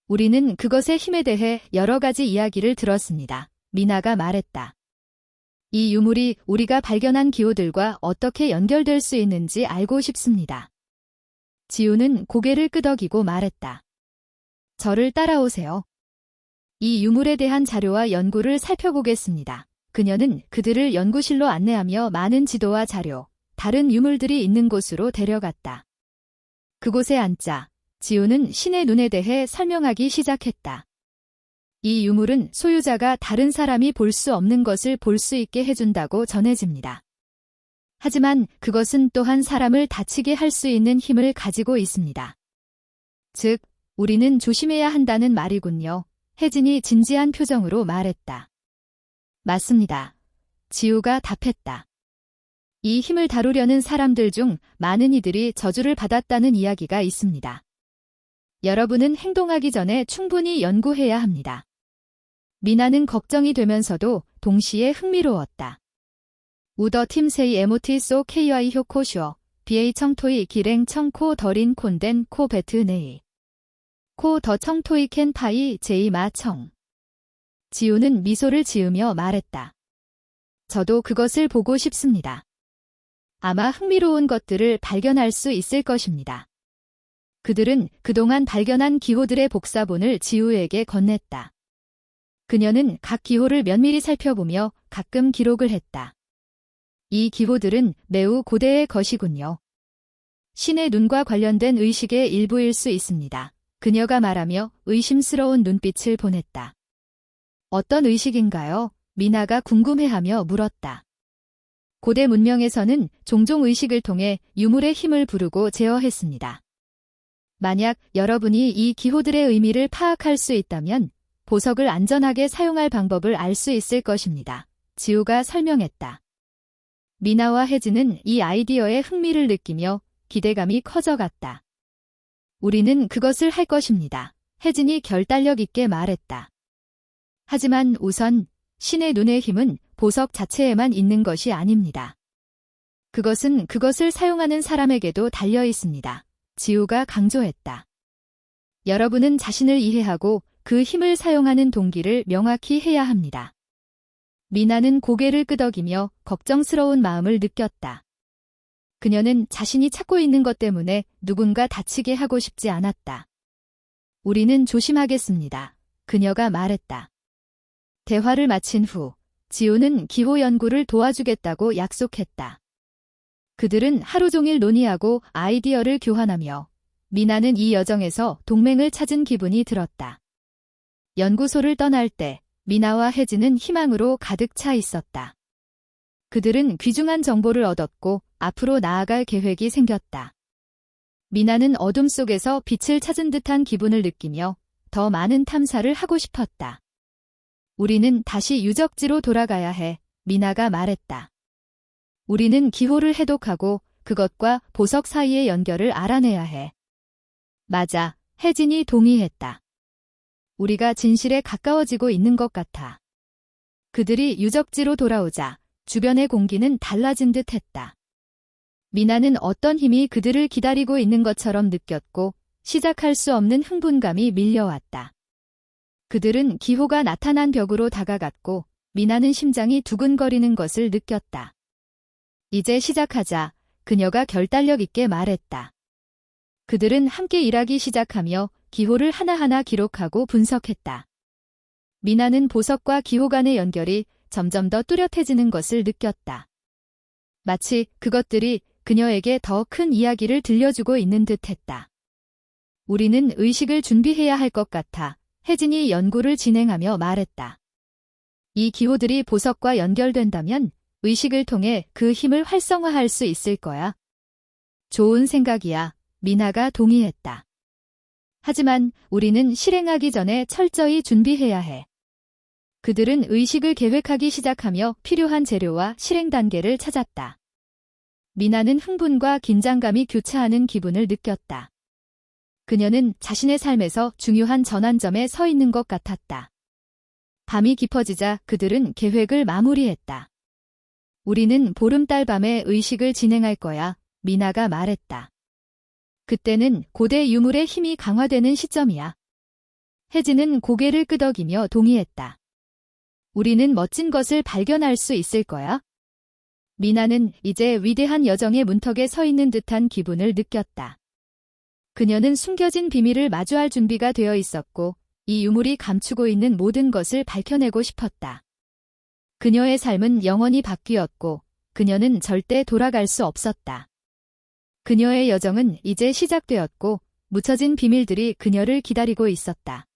우리는 그것의 힘에 대해 여러 가지 이야기를 들었습니다. 미나가 말했다. 이 유물이 우리가 발견한 기호들과 어떻게 연결될 수 있는지 알고 싶습니다. 지우는 고개를 끄덕이고 말했다. 저를 따라오세요. 이 유물에 대한 자료와 연구를 살펴보겠습니다. 그녀는 그들을 연구실로 안내하며 많은 지도와 자료, 다른 유물들이 있는 곳으로 데려갔다. 그곳에 앉자 지우는 신의 눈에 대해 설명하기 시작했다. 이 유물은 소유자가 다른 사람이 볼 수 없는 것을 볼 수 있게 해준다고 전해집니다. 하지만 그것은 또한 사람을 다치게 할 수 있는 힘을 가지고 있습니다. 즉, 우리는 조심해야 한다는 말이군요. 혜진이 진지한 표정으로 말했다. 맞습니다. 지우가 답했다. 이 힘을 다루려는 사람들 중 많은 이들이 저주를 받았다는 이야기가 있습니다. 여러분은 행동하기 전에 충분히 연구해야 합니다. 미나는 걱정이 되면서도 동시에 흥미로웠다. 우더 팀세이 에모티 소 KY 효코쇼 BA 청토이 기랭 청코 더린 콘덴 코 베트 네이 코 더 청토이 캔 파이 제이 마청. 지우는 미소를 지으며 말했다. 저도 그것을 보고 싶습니다. 아마 흥미로운 것들을 발견할 수 있을 것입니다. 그들은 그동안 발견한 기호들의 복사본을 지우에게 건넸다. 그녀는 각 기호를 면밀히 살펴보며 가끔 기록을 했다. 이 기호들은 매우 고대의 것이군요. 신의 눈과 관련된 의식의 일부일 수 있습니다. 그녀가 말하며 의심스러운 눈빛을 보냈다. 어떤 의식인가요? 미나가 궁금해하며 물었다. 고대 문명에서는 종종 의식을 통해 유물의 힘을 부르고 제어했습니다. 만약 여러분이 이 기호들의 의미를 파악할 수 있다면 보석을 안전하게 사용할 방법을 알 수 있을 것입니다. 지우가 설명했다. 미나와 혜진은 이 아이디어에 흥미를 느끼며 기대감이 커져갔다. 우리는 그것을 할 것입니다. 혜진이 결단력 있게 말했다. 하지만 우선 신의 눈의 힘은 보석 자체에만 있는 것이 아닙니다. 그것은 그것을 사용하는 사람에게도 달려 있습니다. 지우가 강조했다. 여러분은 자신을 이해하고 그 힘을 사용하는 동기를 명확히 해야 합니다. 미나는 고개를 끄덕이며 걱정스러운 마음을 느꼈다. 그녀는 자신이 찾고 있는 것 때문에 누군가 다치게 하고 싶지 않았다. 우리는 조심하겠습니다. 그녀가 말했다. 대화를 마친 후 지우는 기호 연구를 도와주겠다고 약속했다. 그들은 하루 종일 논의하고 아이디어를 교환하며 미나는 이 여정에서 동맹을 찾은 기분이 들었다. 연구소를 떠날 때 미나와 혜진은 희망으로 가득 차 있었다. 그들은 귀중한 정보를 얻었고 앞으로 나아갈 계획이 생겼다. 미나는 어둠 속에서 빛을 찾은 듯한 기분을 느끼며 더 많은 탐사를 하고 싶었다. 우리는 다시 유적지로 돌아가야 해, 미나가 말했다. 우리는 기호를 해독하고 그것과 보석 사이의 연결을 알아내야 해. 맞아, 혜진이 동의했다. 우리가 진실에 가까워지고 있는 것 같아. 그들이 유적지로 돌아오자 주변의 공기는 달라진 듯 했다. 미나는 어떤 힘이 그들을 기다리고 있는 것처럼 느꼈고 시작할 수 없는 흥분감이 밀려왔다. 그들은 기호가 나타난 벽으로 다가갔고 미나는 심장이 두근거리는 것을 느꼈다. 이제 시작하자, 그녀가 결단력 있게 말했다. 그들은 함께 일하기 시작하며 기호를 하나하나 기록하고 분석했다. 미나는 보석과 기호 간의 연결이 점점 더 뚜렷해지는 것을 느꼈다. 마치 그것들이 그녀에게 더 큰 이야기를 들려주고 있는 듯했다. 우리는 의식을 준비해야 할 것 같아 혜진이 연구를 진행하며 말했다. 이 기호들이 보석과 연결된다면 의식을 통해 그 힘을 활성화할 수 있을 거야. 좋은 생각이야, 미나가 동의했다. 하지만 우리는 실행하기 전에 철저히 준비해야 해. 그들은 의식을 계획하기 시작하며 필요한 재료와 실행 단계를 찾았다. 미나는 흥분과 긴장감이 교차하는 기분을 느꼈다. 그녀는 자신의 삶에서 중요한 전환점에 서 있는 것 같았다. 밤이 깊어지자 그들은 계획을 마무리했다. 우리는 보름달 밤에 의식을 진행할 거야, 미나가 말했다. 그때는 고대 유물의 힘이 강화되는 시점이야. 혜진은 고개를 끄덕이며 동의했다. 우리는 멋진 것을 발견할 수 있을 거야. 미나는 이제 위대한 여정의 문턱에 서 있는 듯한 기분을 느꼈다. 그녀는 숨겨진 비밀을 마주할 준비가 되어 있었고 이 유물이 감추고 있는 모든 것을 밝혀내고 싶었다. 그녀의 삶은 영원히 바뀌었고 그녀는 절대 돌아갈 수 없었다. 그녀의 여정은 이제 시작되었고 묻혀진 비밀들이 그녀를 기다리고 있었다.